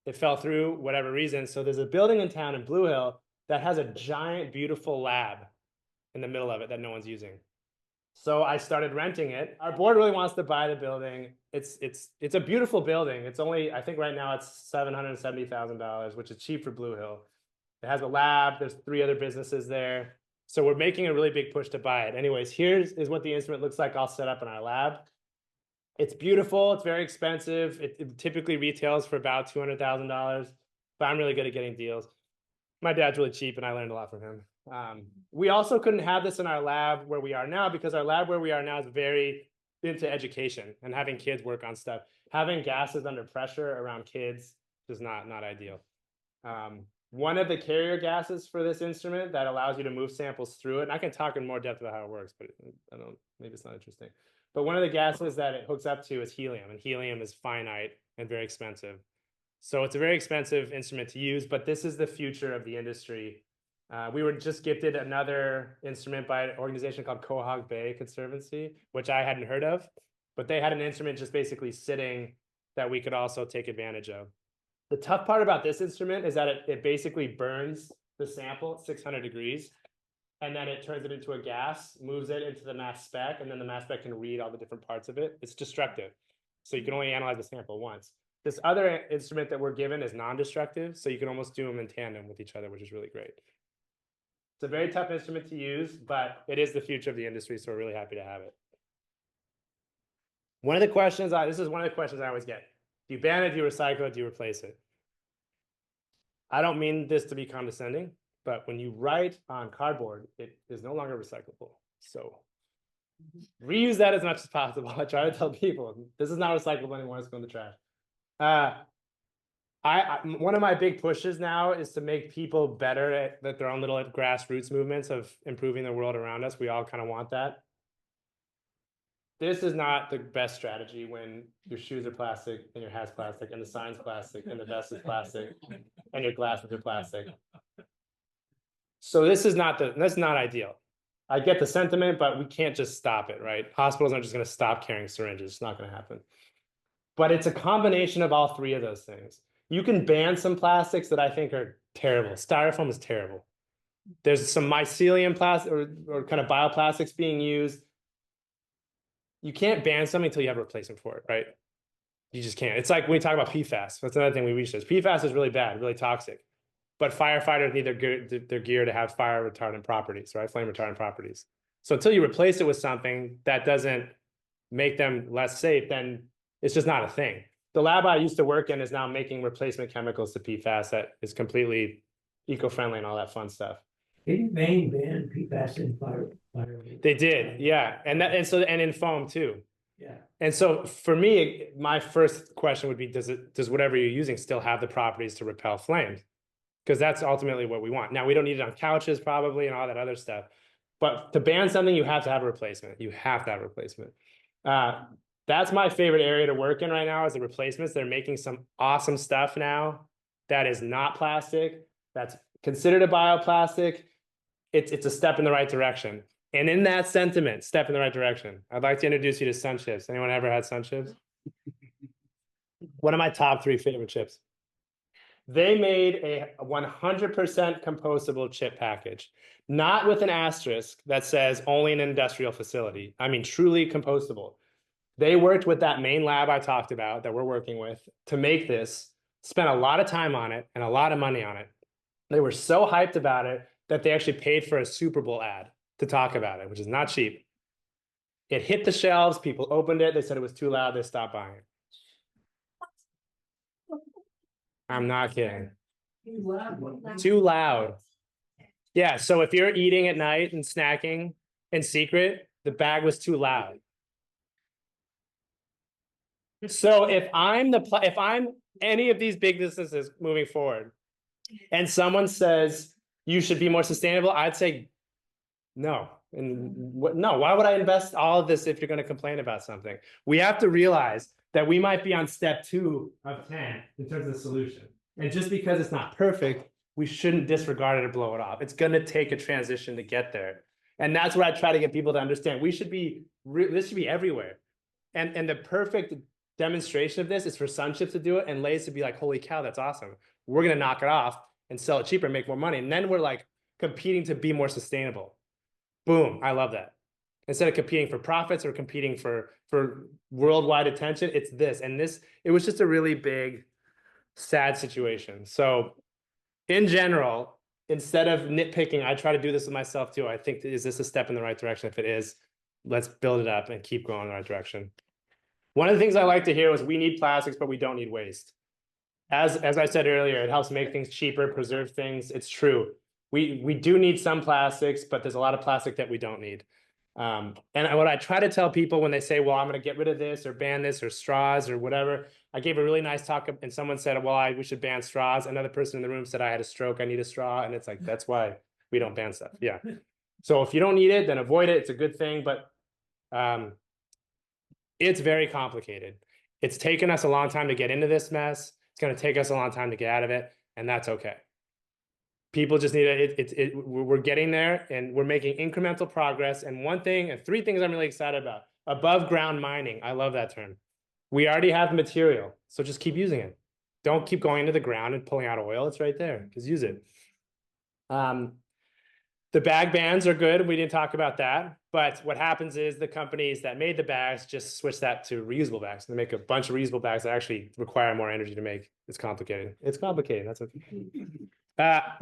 It fell through, whatever reason. So there's a building in town in Blue Hill that has a giant, beautiful lab in the middle of it that no one's using. So I started renting it. Our board really wants to buy the building. It's a beautiful building. It's only, I think right now it's $770,000, which is cheap for Blue Hill. It has a lab. There's 3 other businesses there. So we're making a really big push to buy it. Anyways, here's what the instrument looks like all set up in our lab. It's beautiful. It's very expensive. It typically retails for about $200,000, but I'm really good at getting deals. My dad's really cheap, and I learned a lot from him. We also couldn't have this in our lab where we are now because our lab where we are now is very into education and having kids work on stuff. Having gases under pressure around kids is not ideal. One of the carrier gases for this instrument that allows you to move samples through it, and I can talk in more depth about how it works, but maybe it's not interesting. But one of the gases that it hooks up to is helium, and helium is finite and very expensive. So it's a very expensive instrument to use, but this is the future of the industry. We were just gifted another instrument by an organization called Quahog Bay Conservancy, which I hadn't heard of, but they had an instrument just basically sitting that we could also take advantage of. The tough part about this instrument is that it basically burns the sample at 600 degrees, and then it turns it into a gas, moves it into the mass spec, and then the mass spec can read all the different parts of it. It's destructive. So you can only analyze the sample once. This other instrument that we're given is non-destructive, so you can almost do them in tandem with each other, which is really great. It's a very tough instrument to use, but it is the future of the industry, so we're really happy to have it. This is one of the questions I always get. Do you ban it, do you recycle it, do you replace it? I don't mean this to be condescending, but when you write on cardboard, it is no longer recyclable. So reuse that as much as possible. I try to tell people, this is not recyclable anymore, it's going to the trash. One of my big pushes now is to make people better at their own little grassroots movements of improving the world around us. We all kind of want that. This is not the best strategy when your shoes are plastic and your hat's plastic and the sign's plastic and the vest is plastic and your glasses are plastic. So that's not ideal. I get the sentiment, but we can't just stop it, right? Hospitals aren't just going to stop carrying syringes. It's not going to happen. But it's a combination of all 3 of those things. You can ban some plastics that I think are terrible. Styrofoam is terrible. There's some mycelium plastic or kind of bioplastics being used. You can't ban something until you have a replacement for it, right? You just can't. It's like when we talk about PFAS. That's another thing we research. PFAS is really bad, really toxic. But firefighters need their gear to have fire retardant properties, right? Flame retardant properties. So until you replace it with something that doesn't make them less safe, then it's just not a thing. The lab I used to work in is now making replacement chemicals to PFAS that is completely eco-friendly and all that fun stuff. Didn't Maine ban PFAS in fire? They did, yeah, and in foam too. Yeah. And so for me, my first question would be, does whatever you're using still have the properties to repel flames? Because that's ultimately what we want. Now, we don't need it on couches probably and all that other stuff. But to ban something, you have to have a replacement. You have to have a replacement. That's my favorite area to work in right now is the replacements. They're making some awesome stuff now that is not plastic, that's considered a bioplastic. It's a step in the right direction. And in that sentiment, step in the right direction, I'd like to introduce you to Sun Chips. Anyone ever had Sun Chips? One of my top 3 favorite chips. They made a 100% compostable chip package, not with an asterisk that says only in an industrial facility. I mean, truly compostable. They worked with that Maine lab I talked about that we're working with to make this, spent a lot of time on it and a lot of money on it. They were so hyped about it that they actually paid for a Super Bowl ad to talk about it, which is not cheap. It hit the shelves, people opened it, they said it was too loud, they stopped buying it. I'm not kidding. Too loud. Yeah, so if you're eating at night and snacking in secret, the bag was too loud. So if I'm any of these big businesses moving forward, and someone says you should be more sustainable, I'd say no. And no, why would I invest all of this if you're going to complain about something? We have to realize that we might be on step 2 of 10 in terms of the solution. And just because it's not perfect, we shouldn't disregard it or blow it off. It's going to take a transition to get there. And that's what I try to get people to understand. This should be everywhere. And the perfect demonstration of this is for Sun Chips to do it and Lay's to be like, holy cow, that's awesome. We're going to knock it off and sell it cheaper and make more money. And then we're like competing to be more sustainable. Boom. I love that. Instead of competing for profits or competing for worldwide attention, it's this. And it was just a really big, sad situation. So in general, instead of nitpicking, I try to do this with myself too. I think, is this a step in the right direction? If it is, let's build it up and keep going in the right direction. One of the things I like to hear was we need plastics, but we don't need waste. As I said earlier, it helps make things cheaper, preserve things. It's true. We do need some plastics, but there's a lot of plastic that we don't need. And what I try to tell people when they say, well, I'm going to get rid of this or ban this or straws or whatever, I gave a really nice talk and someone said, well, we should ban straws. Another person in the room said, I had a stroke, I need a straw. And it's like, that's why we don't ban stuff. Yeah. So if you don't need it, then avoid it. It's a good thing, but it's very complicated. It's taken us a long time to get into this mess. It's going to take us a long time to get out of it. And that's okay. People just need we're getting there and we're making incremental progress. And 3 things I'm really excited about. Above ground mining. I love that term. We already have the material, so just keep using it. Don't keep going into the ground and pulling out oil. It's right there. Just use it. The bag bans are good. We didn't talk about that. But what happens is the companies that made the bags just switch that to reusable bags. They make a bunch of reusable bags that actually require more energy to make. It's complicated. It's complicated. That's okay.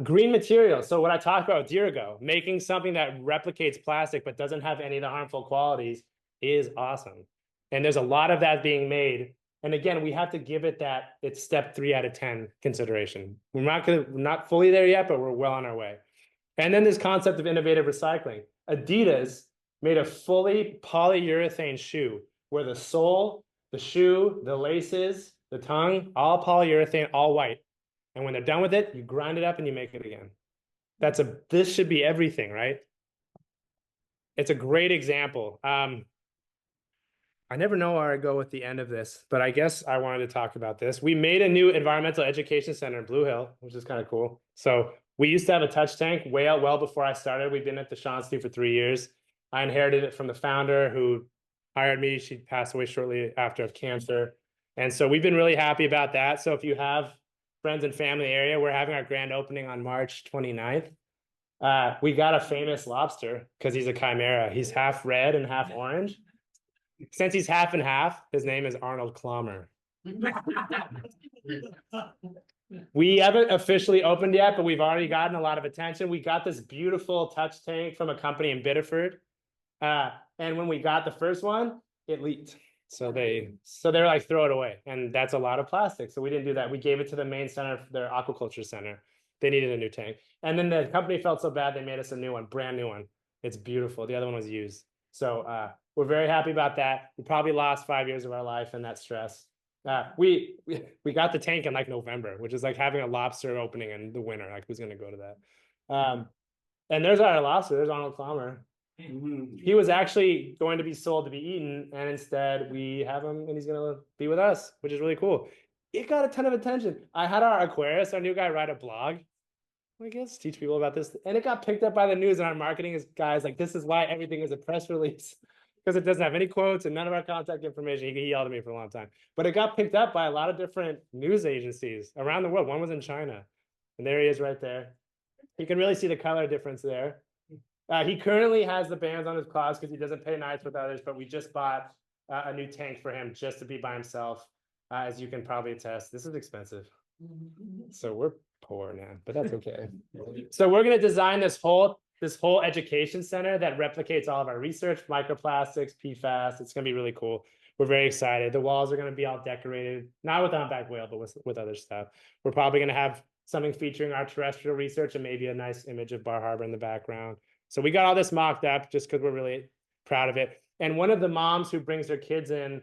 Green material. So what I talked about a year ago, making something that replicates plastic but doesn't have any of the harmful qualities is awesome. And there's a lot of that being made. And again, we have to give it that it's step 3 out of 10 consideration. We're not fully there yet, but we're well on our way. And then this concept of innovative recycling. Adidas made a fully polyurethane shoe where the sole, the shoe, the laces, the tongue, all polyurethane, all white. And when they're done with it, you grind it up and you make it again. This should be everything, right? It's a great example. I never know where I go with the end of this, but I guess I wanted to talk about this. We made a new environmental education center in Blue Hill, which is kind of cool. So we used to have a touch tank well before I started. We've been at the Shawnee for 3 years. I inherited it from the founder who hired me. She passed away shortly after of cancer. And so we've been really happy about that. So if you have friends and family in the area, we're having our grand opening on March 29th. We got a famous lobster because he's a chimera. He's half red and half orange. Since he's half and half, his name is Arnold Clommer. We haven't officially opened yet, but we've already gotten a lot of attention. We got this beautiful touch tank from a company in Biddeford. And when we got the first one, it leaked. So they're like, throw it away. And that's a lot of plastic. So we didn't do that. We gave it to the Maine Center, their aquaculture center. They needed a new tank. And then the company felt so bad, they made us a new one, brand new one. It's beautiful. The other one was used. So we're very happy about that. We probably lost 5 years of our life in that stress. We got the tank in like November, which is like having a lobster opening in the winter. Like, who's going to go to that? And there's our lobster. There's Arnold Clammer. He was actually going to be sold to be eaten, and instead we have him, and he's going to be with us, which is really cool. It got a ton of attention. I had our Aquarius, our new guy, write a blog. I guess teach people about this, and it got picked up by the news. And our marketing guys like, this is why everything is a press release, because it doesn't have any quotes and none of our contact information. He yelled at me for a long time, but it got picked up by a lot of different news agencies around the world. One was in China, and there he is right there. You can really see the color difference there. He currently has the bands on his claws because he doesn't pay nights with others, but we just bought a new tank for him just to be by himself. As you can probably attest, this is expensive. So we're poor now, but that's okay. So we're going to design this whole education center that replicates all of our research, microplastics, PFAS. It's going to be really cool. We're very excited. The walls are going to be all decorated, not with humpback whale, but with other stuff. We're probably going to have something featuring our terrestrial research and maybe a nice image of Bar Harbor in the background. So we got all this mocked up just because we're really proud of it. And one of the moms who brings her kids in,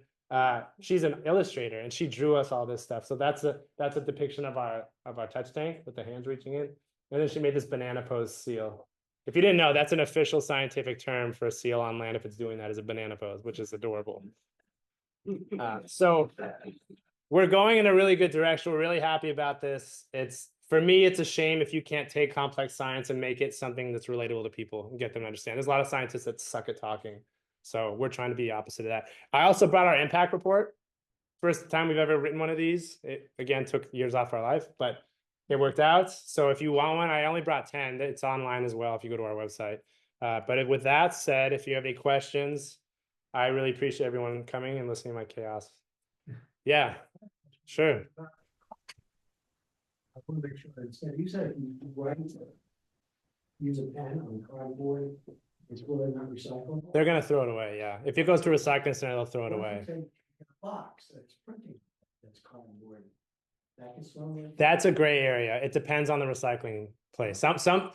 she's an illustrator, and she drew us all this stuff. So that's a depiction of our touch tank with the hands reaching in. And then she made this banana pose seal. If you didn't know, that's an official scientific term for a seal on land if it's doing that, is a banana pose, which is adorable. So we're going in a really good direction. We're really happy about this. For me, it's a shame if you can't take complex science and make it something that's relatable to people and get them to understand. There's a lot of scientists that suck at talking. So we're trying to be the opposite of that. I also brought our impact report. First time we've ever written one of these. It, again, took years off our life, but it worked out. So if you want one, I only brought 10. It's online as well if you go to our website. But with that said, if you have any questions, I really appreciate everyone coming and listening to my chaos. Yeah, sure. I want to make sure I understand. You said you write, use a pen on cardboard, it's really not recyclable? They're going to throw it away, yeah. If it goes to a recycling center, they'll throw it away. A box that's printing, that's cardboard. That can throw away? That's a gray area. It depends on the recycling place.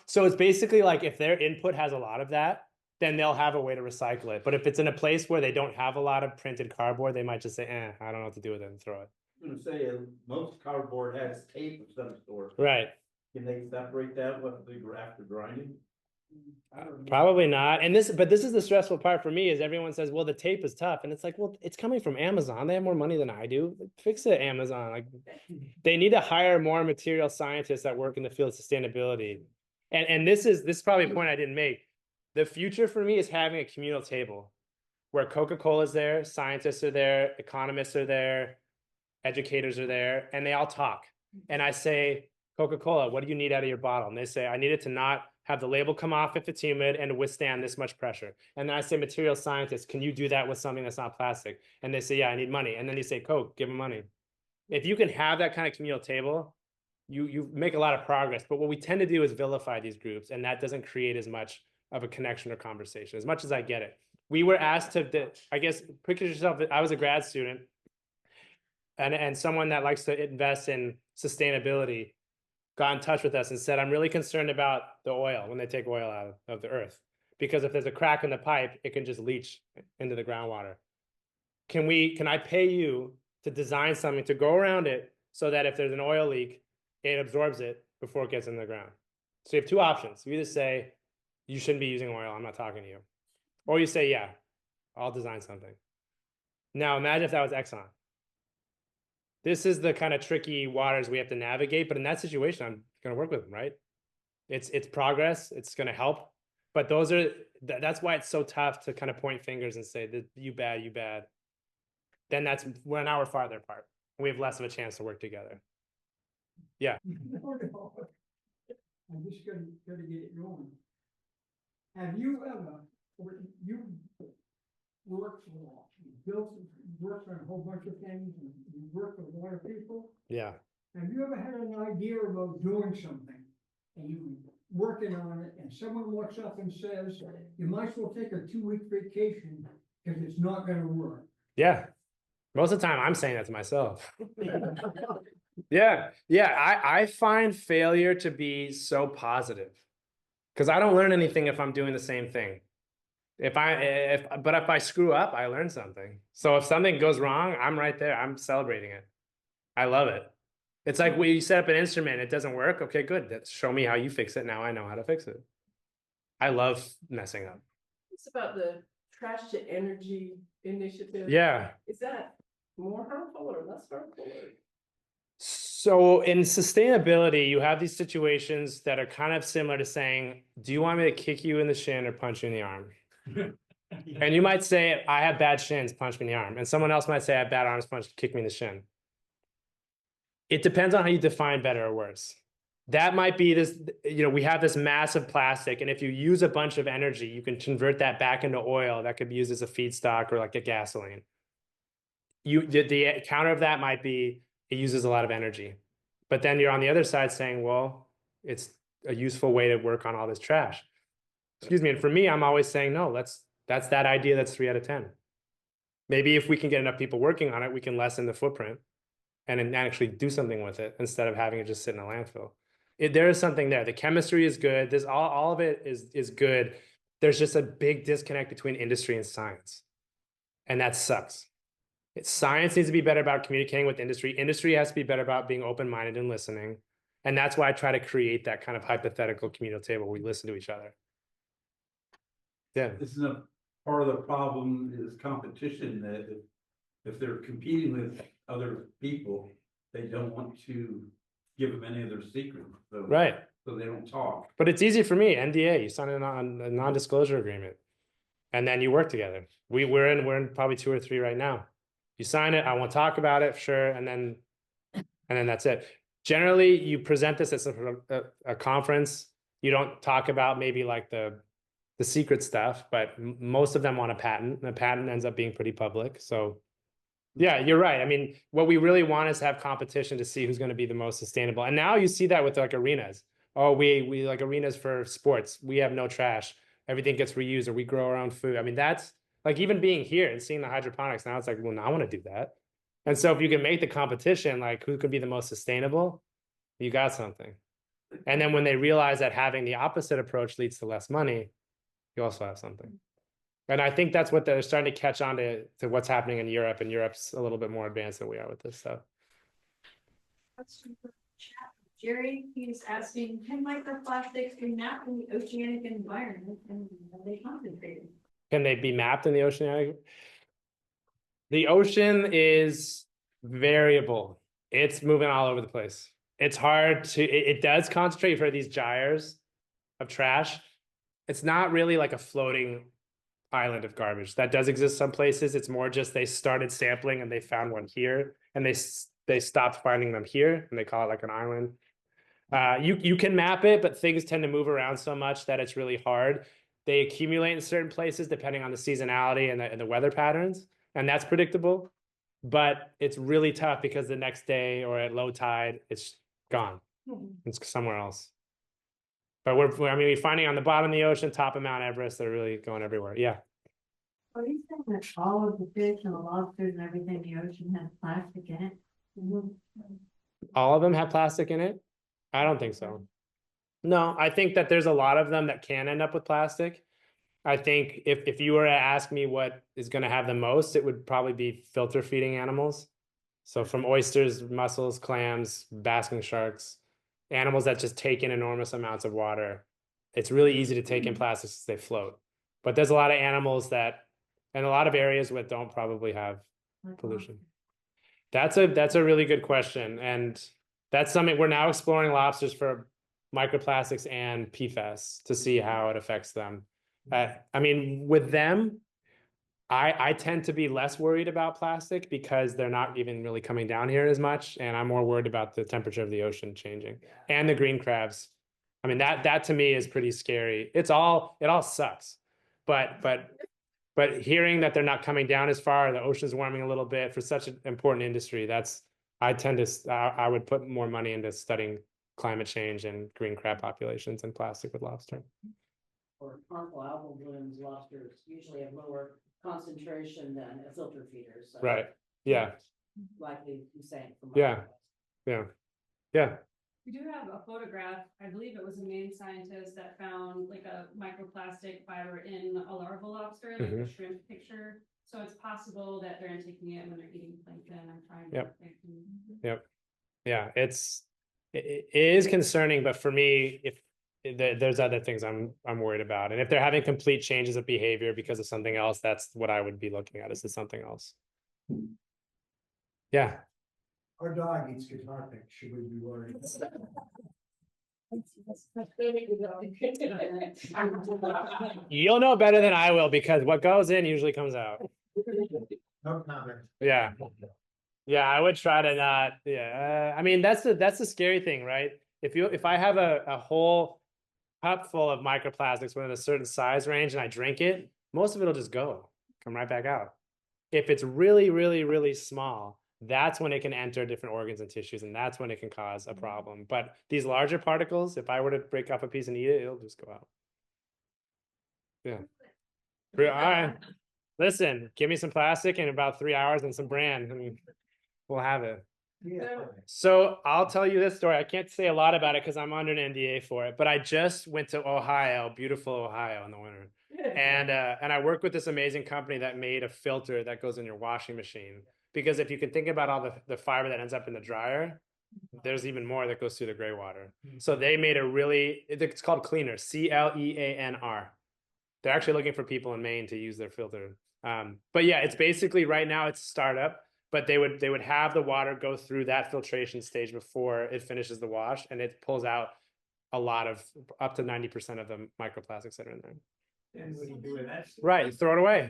So it's basically like if their input has a lot of that, then they'll have a way to recycle it. But if it's in a place where they don't have a lot of printed cardboard, they might just say, I don't know what to do with it, and throw it. I'm gonna say, most cardboard has tape of some sort. Right. Can they separate that after grinding? Probably not. But this is the stressful part for me is everyone says, well, the tape is tough. And it's like, well, it's coming from Amazon. They have more money than I do. Fix it, Amazon. Like, they need to hire more material scientists that work in the field of sustainability. And this is probably a point I didn't make. The future for me is having a communal table where Coca-Cola is there, scientists are there, economists are there, educators are there, and they all talk. And I say, Coca-Cola, what do you need out of your bottle? And they say, I need it to not have the label come off if it's humid and to withstand this much pressure. And then I say, material scientists, can you do that with something that's not plastic? And they say, yeah, I need money. And then you say, Coke, give them money. If you can have that kind of communal table, you make a lot of progress. But what we tend to do is vilify these groups, and that doesn't create as much of a connection or conversation, as much as I get it. We were asked to, I guess, picture yourself, I was a grad student, and someone that likes to invest in sustainability got in touch with us and said, I'm really concerned about the oil when they take oil out of the earth, because if there's a crack in the pipe, it can just leach into the groundwater. Can I pay you to design something to go around it so that if there's an oil leak, it absorbs it before it gets in the ground? So you have two options. You either say, you shouldn't be using oil, I'm not talking to you. Or you say, yeah, I'll design something. Now imagine if that was Exxon. This is the kind of tricky waters we have to navigate, but in that situation, I'm going to work with them, right? It's progress, it's going to help, but that's why it's so tough to kind of point fingers and say that you bad. Then we're now we're farther apart. We have less of a chance to work together. Yeah. I'm just gonna get it going. Have you ever, you worked on a whole bunch of things, and you worked with a lot of people? Yeah. Have you ever had an idea about doing something, and you working on it, and someone walks up and says, you might as well take a 2-week vacation cause it's not gonna work. Yeah. Most of the time I'm saying that to myself. Yeah, I find failure to be so positive. Because I don't learn anything if I'm doing the same thing. But if I screw up, I learn something. So if something goes wrong, I'm right there. I'm celebrating it. I love it. It's like when you set up an instrument, it doesn't work. Okay, good. Show me how you fix it. Now I know how to fix it. I love messing up. It's about the trash to energy initiative. Yeah. Is that more harmful or less harmful? So in sustainability, you have these situations that are kind of similar to saying, do you want me to kick you in the shin or punch you in the arm? And you might say, I have bad shins, punch me in the arm. And someone else might say, I have bad arms, kick me in the shin. It depends on how you define better or worse. That might be this, we have this massive plastic, and if you use a bunch of energy, you can convert that back into oil that could be used as a feedstock or like a gasoline. The counter of that might be it uses a lot of energy. But then you're on the other side saying, well, it's a useful way to work on all this trash. Excuse me. And for me, I'm always saying, no, that's that idea that's 3 out of 10. Maybe if we can get enough people working on it, we can lessen the footprint and then actually do something with it instead of having it just sit in a landfill. There is something there. The chemistry is good. There's all of it is good. There's just a big disconnect between industry and science. And that sucks. Science needs to be better about communicating with industry. Industry has to be better about being open-minded and listening. And that's why I try to create that kind of hypothetical communal table where we listen to each other. Yeah. Isn't a part of the problem is competition, that if they're competing with other people, they don't want to give them any of their secrets. So, Right. So they don't talk. But it's easy for me. NDA, you sign a non-disclosure agreement, and then you work together. We're in probably 2 or 3 right now. You sign it, I won't talk about it, sure, and then that's it. Generally, you present this as a conference. You don't talk about maybe like the secret stuff, but most of them want a patent. And the patent ends up being pretty public. So yeah, you're right. I mean, what we really want is to have competition to see who's going to be the most sustainable. And now you see that with like arenas. Oh, we like arenas for sports. We have no trash. Everything gets reused, or we grow our own food. I mean, that's like even being here and seeing the hydroponics now, it's like, well, now I want to do that. And so if you can make the competition, like who could be the most sustainable, you got something. And then when they realize that having the opposite approach leads to less money, you also have something. And I think that's what they're starting to catch on to what's happening in Europe, and Europe's a little bit more advanced than we are with this stuff. Jerry, he's asking, can microplastics be mapped in the oceanic environment and are they concentrated? Can they be mapped in the oceanic? The ocean is variable. It's moving all over the place. It's hard to, it does concentrate for these gyres of trash. It's not really like a floating island of garbage. That does exist some places. It's more just they started sampling and they found one here, and they stopped finding them here, and they call it like an island. You can map it, but things tend to move around so much that it's really hard. They accumulate in certain places depending on the seasonality and the weather patterns, and that's predictable. But it's really tough because the next day or at low tide, it's gone. It's somewhere else. But we're finding on the bottom of the ocean, top of Mount Everest, they're really going everywhere. Yeah. Are you saying that all of the fish and the lobsters and everything in the ocean has plastic in it? All of them have plastic in it? I don't think so. No, I think that there's a lot of them that can end up with plastic. I think if you were to ask me what is going to have the most, it would probably be filter feeding animals. So from oysters, mussels, clams, basking sharks, animals that just take in enormous amounts of water. It's really easy to take in plastics as they float. But there's a lot of animals that, and a lot of areas that don't probably have pollution. That's a really good question. And that's something we're now exploring lobsters for microplastics and PFAS to see how it affects them. I mean, with them, I tend to be less worried about plastic because they're not even really coming down here as much. And I'm more worried about the temperature of the ocean changing and the green crabs. I mean, that to me is pretty scary. It all sucks. But hearing that they're not coming down as far, the ocean's warming a little bit for such an important industry, I would put more money into studying climate change and green crab populations and plastic with lobster. or harmful algal blooms, lobsters usually have lower concentration than a filter feeder, so. Right. Yeah. Likely you saying from. Yeah. Yeah. Yeah. We do have a photograph, I believe it was a Maine scientist that found like a microplastic fiber in a larval lobster, like the shrimp picture. So it's possible that they're taking it when they're eating plankton. I'm trying to. Yep. Yep. Yeah, it is concerning, but for me, if there's other things I'm worried about, and if they're having complete changes of behavior because of something else, that's what I would be looking at. Is something else? Yeah. Our dog eats guitar picks, should we be worried? You'll know better than I will because what goes in usually comes out. No comment. Yeah. Yeah, I would try to not. Yeah, I mean that's the scary thing, right? If I have a whole cup full of microplastics within a certain size range and I drink it, most of it'll just come right back out. If it's really, really, really small, that's when it can enter different organs and tissues, and that's when it can cause a problem. But these larger particles, if I were to break off a piece and eat it, it'll just go out. Yeah. All right. Listen, give me some plastic in about 3 hours and some brand, and we'll have it. Yeah. So I'll tell you this story. I can't say a lot about it because I'm under an NDA for it, but I just went to Ohio, beautiful Ohio in the winter. And I work with this amazing company that made a filter that goes in your washing machine. Because if you can think about all the fiber that ends up in the dryer, there's even more that goes through the gray water. So they made it's called Cleaner, CLEANR. They're actually looking for people in Maine to use their filter. But yeah, it's basically right now it's a startup, but they would have the water go through that filtration stage before it finishes the wash, and it pulls out a lot of up to 90% of the microplastics that are in there. And what do you do with that? Right, throw it away.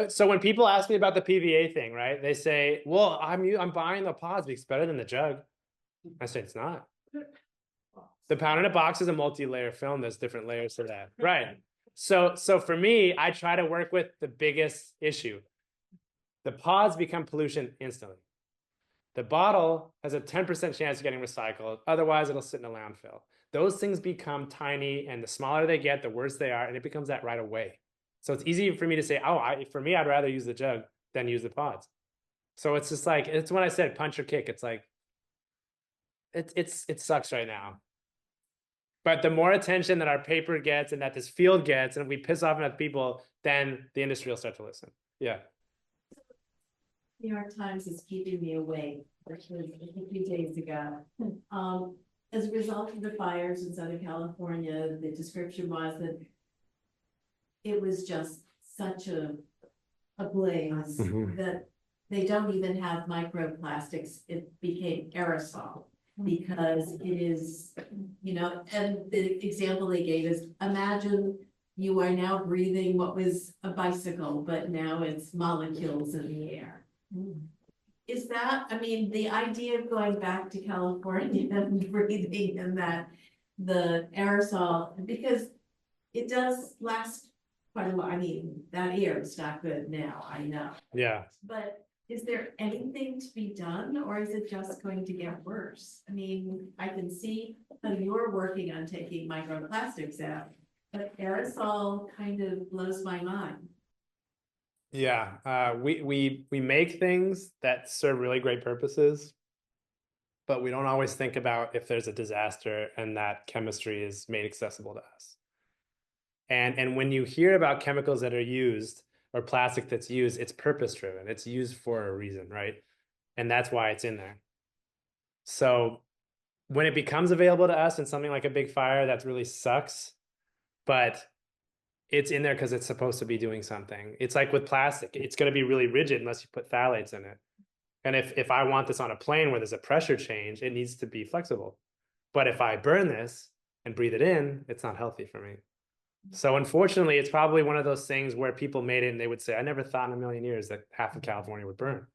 So when people ask me about the PVA thing, right, they say, well, I'm buying the pods because it's better than the jug. I say it's not. The pound in a box is a multi-layer film. There's different layers to that. Right. So for me, I try to work with the biggest issue. The pods become pollution instantly. The bottle has a 10% chance of getting recycled. Otherwise, it'll sit in a landfill. Those things become tiny, and the smaller they get, the worse they are, and it becomes that right away. So it's easy for me to say, for me, I'd rather use the jug than use the pods. So it's just like, it's when I said punch or kick, it's like, it sucks right now. But the more attention that our paper gets and that this field gets, and if we piss off enough people, then the industry will start to listen. Yeah. New York Times is keeping me awake, which was a few days ago. As a result of the fires in Southern California, the description was that it was just such a blaze that they don't even have microplastics. It became aerosol because it is, and the example they gave is, imagine you are now breathing what was a bicycle, but now it's molecules in the air. Is that, the idea of going back to California and breathing in the aerosol, because it does last quite a while. That air is not good now, I know. Yeah. But is there anything to be done, or is it just going to get worse? I can see how you're working on taking microplastics out, but aerosol kind of blows my mind. Yeah, we make things that serve really great purposes, but we don't always think about if there's a disaster and that chemistry is made accessible to us. And when you hear about chemicals that are used or plastic that's used, it's purpose driven. It's used for a reason, right? And that's why it's in there. So when it becomes available to us in something like a big fire, that really sucks, but it's in there because it's supposed to be doing something. It's like with plastic, it's going to be really rigid unless you put phthalates in it. And if I want this on a plane where there's a pressure change, it needs to be flexible. But if I burn this and breathe it in, it's not healthy for me. So unfortunately, it's probably one of those things where people made it and they would say, I never thought in a million years that half of California would burn.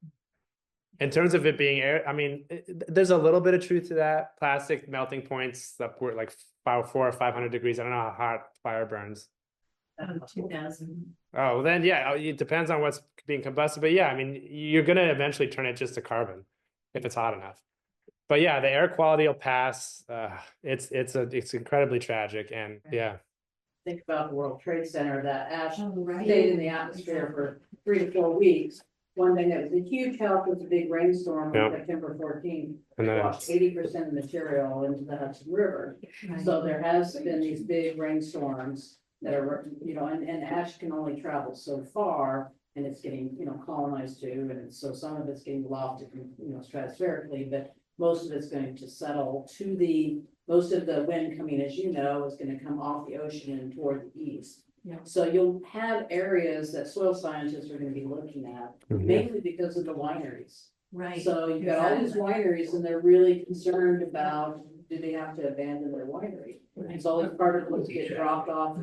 In terms of it being air, there's a little bit of truth to that. Plastic melting points that were like 400 or 500 degrees. I don't know how hot fire burns. 2000. Oh, then yeah, it depends on what's being combusted. But yeah, you're going to eventually turn it just to carbon if it's hot enough. But yeah, the air quality will pass. It's incredibly tragic, and yeah. think about the World Trade Center, that ash Oh, right. stayed in the atmosphere for 3 to 4 weeks. One thing that was a huge help was a big rainstorm Yeah. on September 14th, And then washed 80% of the material into the Hudson River. So there has been these big rainstorms that are, and ash can only travel so far. And it's getting, colonized too, and so some of it's getting lofted, stratospherically, but most of it's going to settle to most of the wind coming, as you know, is gonna come off the ocean and toward the east. Yeah. So you'll have areas that soil scientists are gonna be looking at, mainly because of the wineries. Right. So you've got all these wineries and they're really concerned about, do they have to abandon their winery? And so all these particles get dropped off,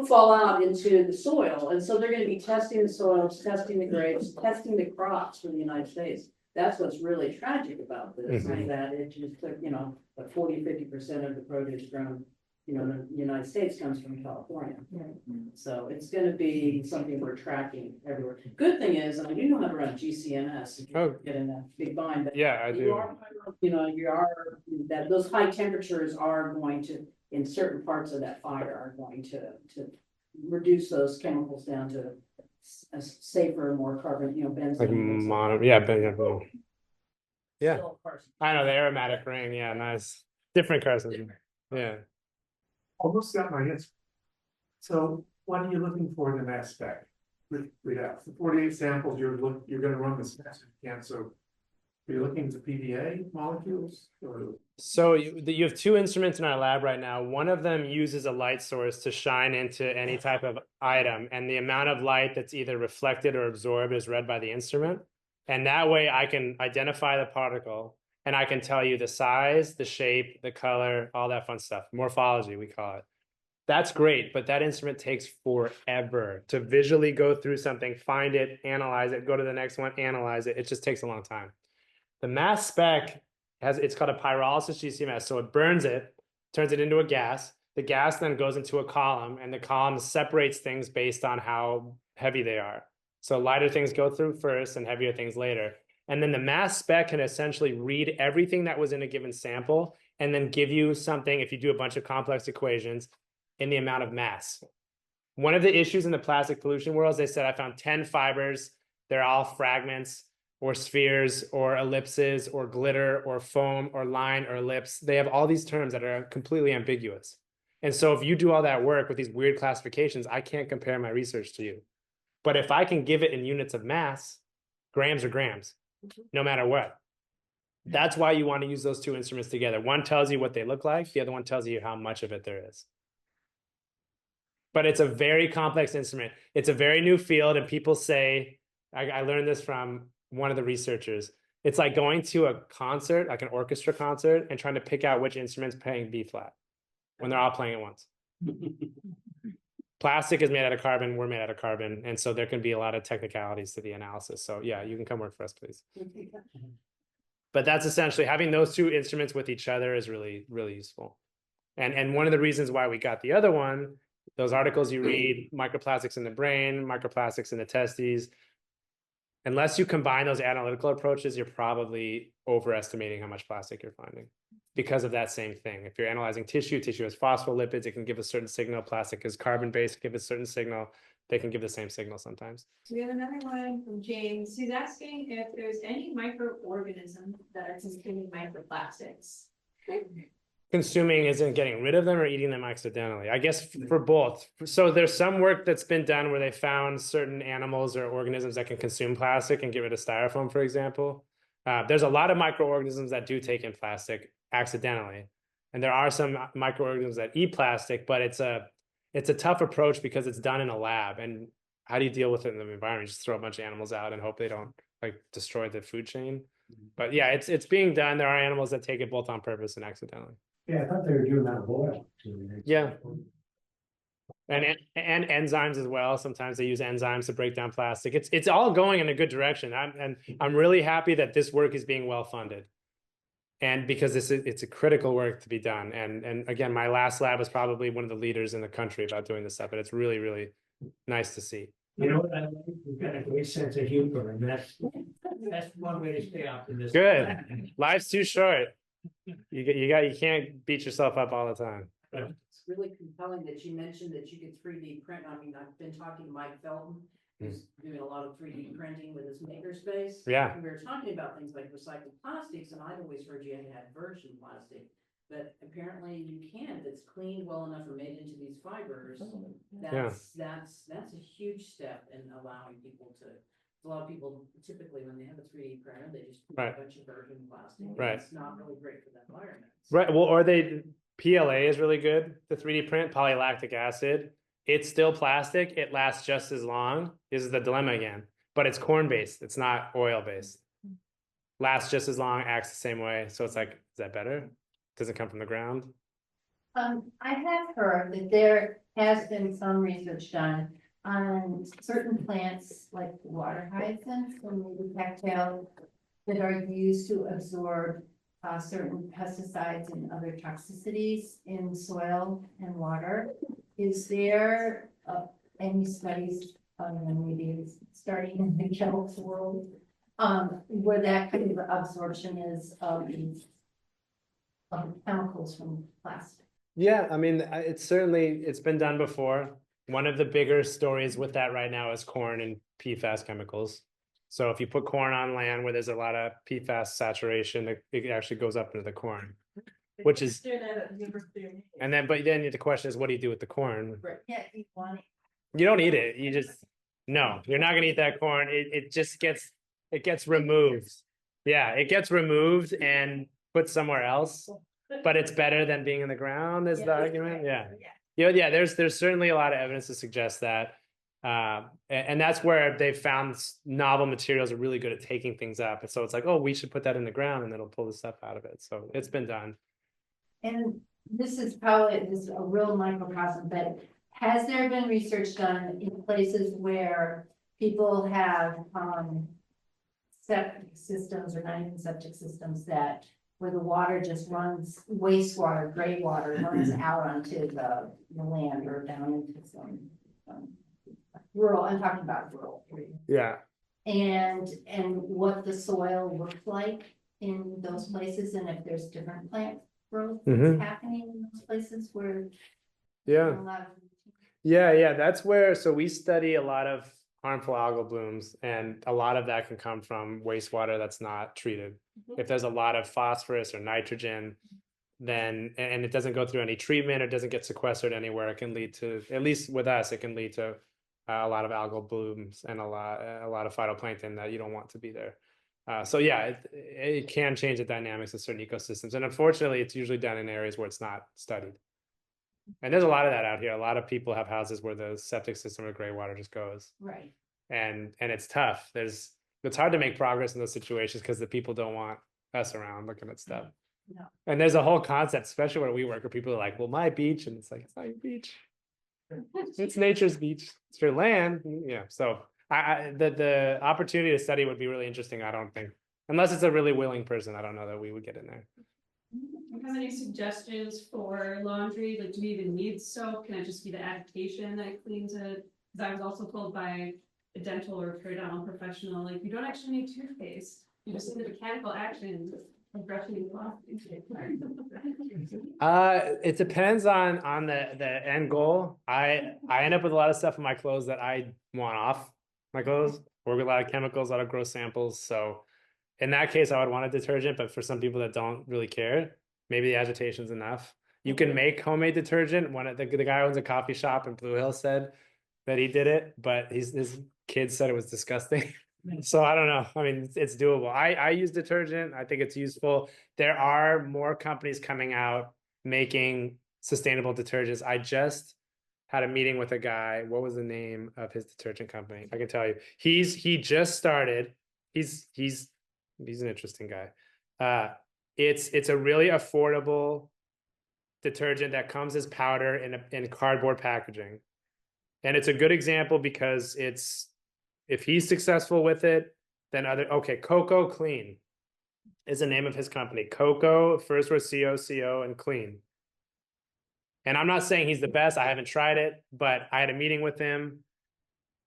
fall out into the soil. And so they're gonna be testing the soils, testing the grapes, testing the crops for the United States. That's what's really tragic about this, is Mhm. that it just took, like 40-50% of the produce from, the United States comes from California. Right. So it's gonna be something we're tracking everywhere. Good thing is, and you know how to run GCMS, if Oh. you get in a big bind, but yeah, I you do. are, that those high temperatures are going to, in certain parts of that fire, are going to reduce those chemicals down to a safer, more carbon, benzene. Like mono, yeah, yeah. Still carcinogen. I know the aromatic ring. Yeah, nice. Different carcinogen. Yeah. Almost got my answer. So what are you looking for in the mass spec? Read out the 48 samples you're gonna run this mass again, so are you looking at the PDA molecules or? So you have two instruments in our lab right now. One of them uses a light source to shine into any type of item, and the amount of light that's either reflected or absorbed is read by the instrument. And that way I can identify the particle and I can tell you the size, the shape, the color, all that fun stuff. Morphology, we call it. That's great, but that instrument takes forever to visually go through something, find it, analyze it, go to the next one, analyze it. It just takes a long time. The mass spec it's called a pyrolysis GCMS. So it burns it, turns it into a gas. The gas then goes into a column, and the column separates things based on how heavy they are. So lighter things go through first and heavier things later. And then the mass spec can essentially read everything that was in a given sample and then give you something, if you do a bunch of complex equations, in the amount of mass. One of the issues in the plastic pollution world is they said, I found 10 fibers. They're all fragments or spheres or ellipses or glitter or foam or line or ellipse. They have all these terms that are completely ambiguous. And so if you do all that work with these weird classifications, I can't compare my research to you. But if I can give it in units of mass, grams are grams, no matter what. That's why you want to use those two instruments together. One tells you what they look like. The other one tells you how much of it there is. But it's a very complex instrument. It's a very new field. And people say, I learned this from one of the researchers. It's like going to a concert, like an orchestra concert, and trying to pick out which instrument's playing B flat when they're all playing at once. Plastic is made out of carbon. We're made out of carbon. And so there can be a lot of technicalities to the analysis. So yeah, you can come work for us, please. But that's essentially having those two instruments with each other is really, really useful. And one of the reasons why we got the other one, those articles you read, microplastics in the brain, microplastics in the testes, unless you combine those analytical approaches, you're probably overestimating how much plastic you're finding because of that same thing. If you're analyzing tissue has phospholipids, it can give a certain signal. Plastic is carbon-based, give a certain signal. They can give the same signal sometimes. So we have another one from James, who's asking if there's any microorganisms that are consuming microplastics. Consuming isn't getting rid of them or eating them accidentally. I guess for both. So there's some work that's been done where they found certain animals or organisms that can consume plastic and get rid of styrofoam, for example. There's a lot of microorganisms that do take in plastic accidentally. And there are some microorganisms that eat plastic, but it's a tough approach because it's done in a lab. And how do you deal with it in the environment? Just throw a bunch of animals out and hope they don't destroy the food chain. But yeah, it's being done. There are animals that take it both on purpose and accidentally. Yeah, I thought they were doing that with oil. Yeah. And enzymes as well. Sometimes they use enzymes to break down plastic. It's all going in a good direction. I'm really happy that this work is being well funded. And because it's a critical work to be done. And again, my last lab was probably one of the leaders in the country about doing this stuff, but it's really, really nice to see. You know what I like? We've got a great sense of humor, and that's one way to stay optimistic. Good. Life's too short. You can't beat yourself up all the time. It's really compelling that you mentioned that you could 3D print. I mean, I've been talking to Mike Felton, who's doing a lot of 3D printing with his makerspace. Yeah. And we were talking about things like recycled plastics, and I've always heard you had to have virgin plastic. But apparently you can, if it's cleaned well enough or made into these fibers. That's a huge step in allowing people to, a lot of people typically when they have a 3D printer, they just put Right. a bunch of virgin plastic. and Right. It's not really great for the environment. Right. Well, or PLA is really good. The 3D print, polylactic acid. It's still plastic. It lasts just as long. This is the dilemma again. But it's corn based. It's not oil based. Lasts just as long, acts the same way. So it's like, is that better? Doesn't come from the ground. I have heard that there has been some research done on certain plants like water hyacinths and maybe cattail that are used to absorb certain pesticides and other toxicities in soil and water. Is there any studies, maybe it's starting in the chemical world, where that kind of absorption is of these chemicals from plastic? Yeah, I mean, it's been done before. One of the bigger stories with that right now is corn and PFAS chemicals. So if you put corn on land where there's a lot of PFAS saturation, it actually goes up into the corn, which is, and then, but then the question is, what do you do with the corn? Yeah, you want it. You don't eat it. You just, no, you're not gonna eat that corn. It just gets removed. Yeah, it gets removed and put somewhere else, but it's better than being in the ground is the argument. Yeah. Yeah, there's certainly a lot of evidence to suggest that. And that's where they've found novel materials are really good at taking things up. And so it's like, oh, we should put that in the ground and it'll pull the stuff out of it. So it's been done. And this is a real microcosm, but has there been research done in places where people have septic systems or not even septic systems where the water just runs, wastewater, gray water runs out onto the land or down into some rural, I'm talking about rural area. Yeah. And what the soil looks like in those places and if there's different plant growth that's happening in those places where. Yeah. A lot of. Yeah. That's where, so we study a lot of harmful algal blooms and a lot of that can come from wastewater that's not treated. If there's a lot of phosphorus or nitrogen, then, and it doesn't go through any treatment, it doesn't get sequestered anywhere, it can lead to, at least with us, it can lead to a lot of algal blooms and a lot of phytoplankton that you don't want to be there. So yeah, it can change the dynamics of certain ecosystems. And unfortunately, it's usually done in areas where it's not studied. And there's a lot of that out here. A lot of people have houses where the septic system or gray water just goes. Right. And it's tough. It's hard to make progress in those situations because the people don't want us around looking at stuff. No. And there's a whole concept, especially where we work, where people are like, well, my beach, and it's like, it's not your beach. It's nature's beach. It's your land. Yeah. So the opportunity to study would be really interesting, I don't think. Unless it's a really willing person, I don't know that we would get in there. Do you have any suggestions for laundry? Like, do you even need soap? Can it just be the adaptation that cleans it? Because I was also told by a dental or periodontal professional, like, you don't actually need toothpaste. You just need the mechanical action of brushing your cloth. It depends on the end goal. I end up with a lot of stuff in my clothes that I want off my clothes. Work with a lot of chemicals, a lot of gross samples. So in that case, I would want a detergent, but for some people that don't really care, maybe the agitation's enough. You can make homemade detergent. The guy who owns a coffee shop in Blue Hill said that he did it, but his kids said it was disgusting. So I don't know. I mean, it's doable. I use detergent. I think it's useful. There are more companies coming out making sustainable detergents. I just had a meeting with a guy. What was the name of his detergent company? I can tell you. He just started. He's an interesting guy. It's a really affordable detergent that comes as powder in cardboard packaging. And it's a good example because if he's successful with it, then Coco Clean is the name of his company. Coco, first word C-O-C-O, and Clean. And I'm not saying he's the best. I haven't tried it, but I had a meeting with him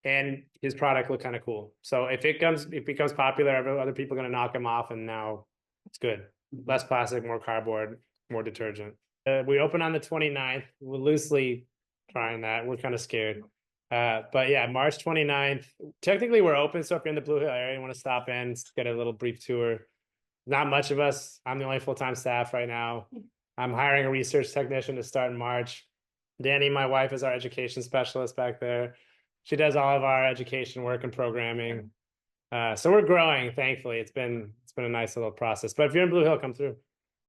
and his product looked kind of cool. So if it becomes popular, other people are going to knock him off, and now it's good. Less plastic, more cardboard, more detergent. We open on the 29th. We're loosely trying that. We're kind of scared. But yeah, March 29th. Technically, we're open. So if you're in the Blue Hill area, you want to stop in, get a little brief tour. Not much of us. I'm the only full-time staff right now. I'm hiring a research technician to start in March. Danny, my wife, is our education specialist back there. She does all of our education work and programming. So we're growing, thankfully. It's been a nice little process. But if you're in Blue Hill, come through.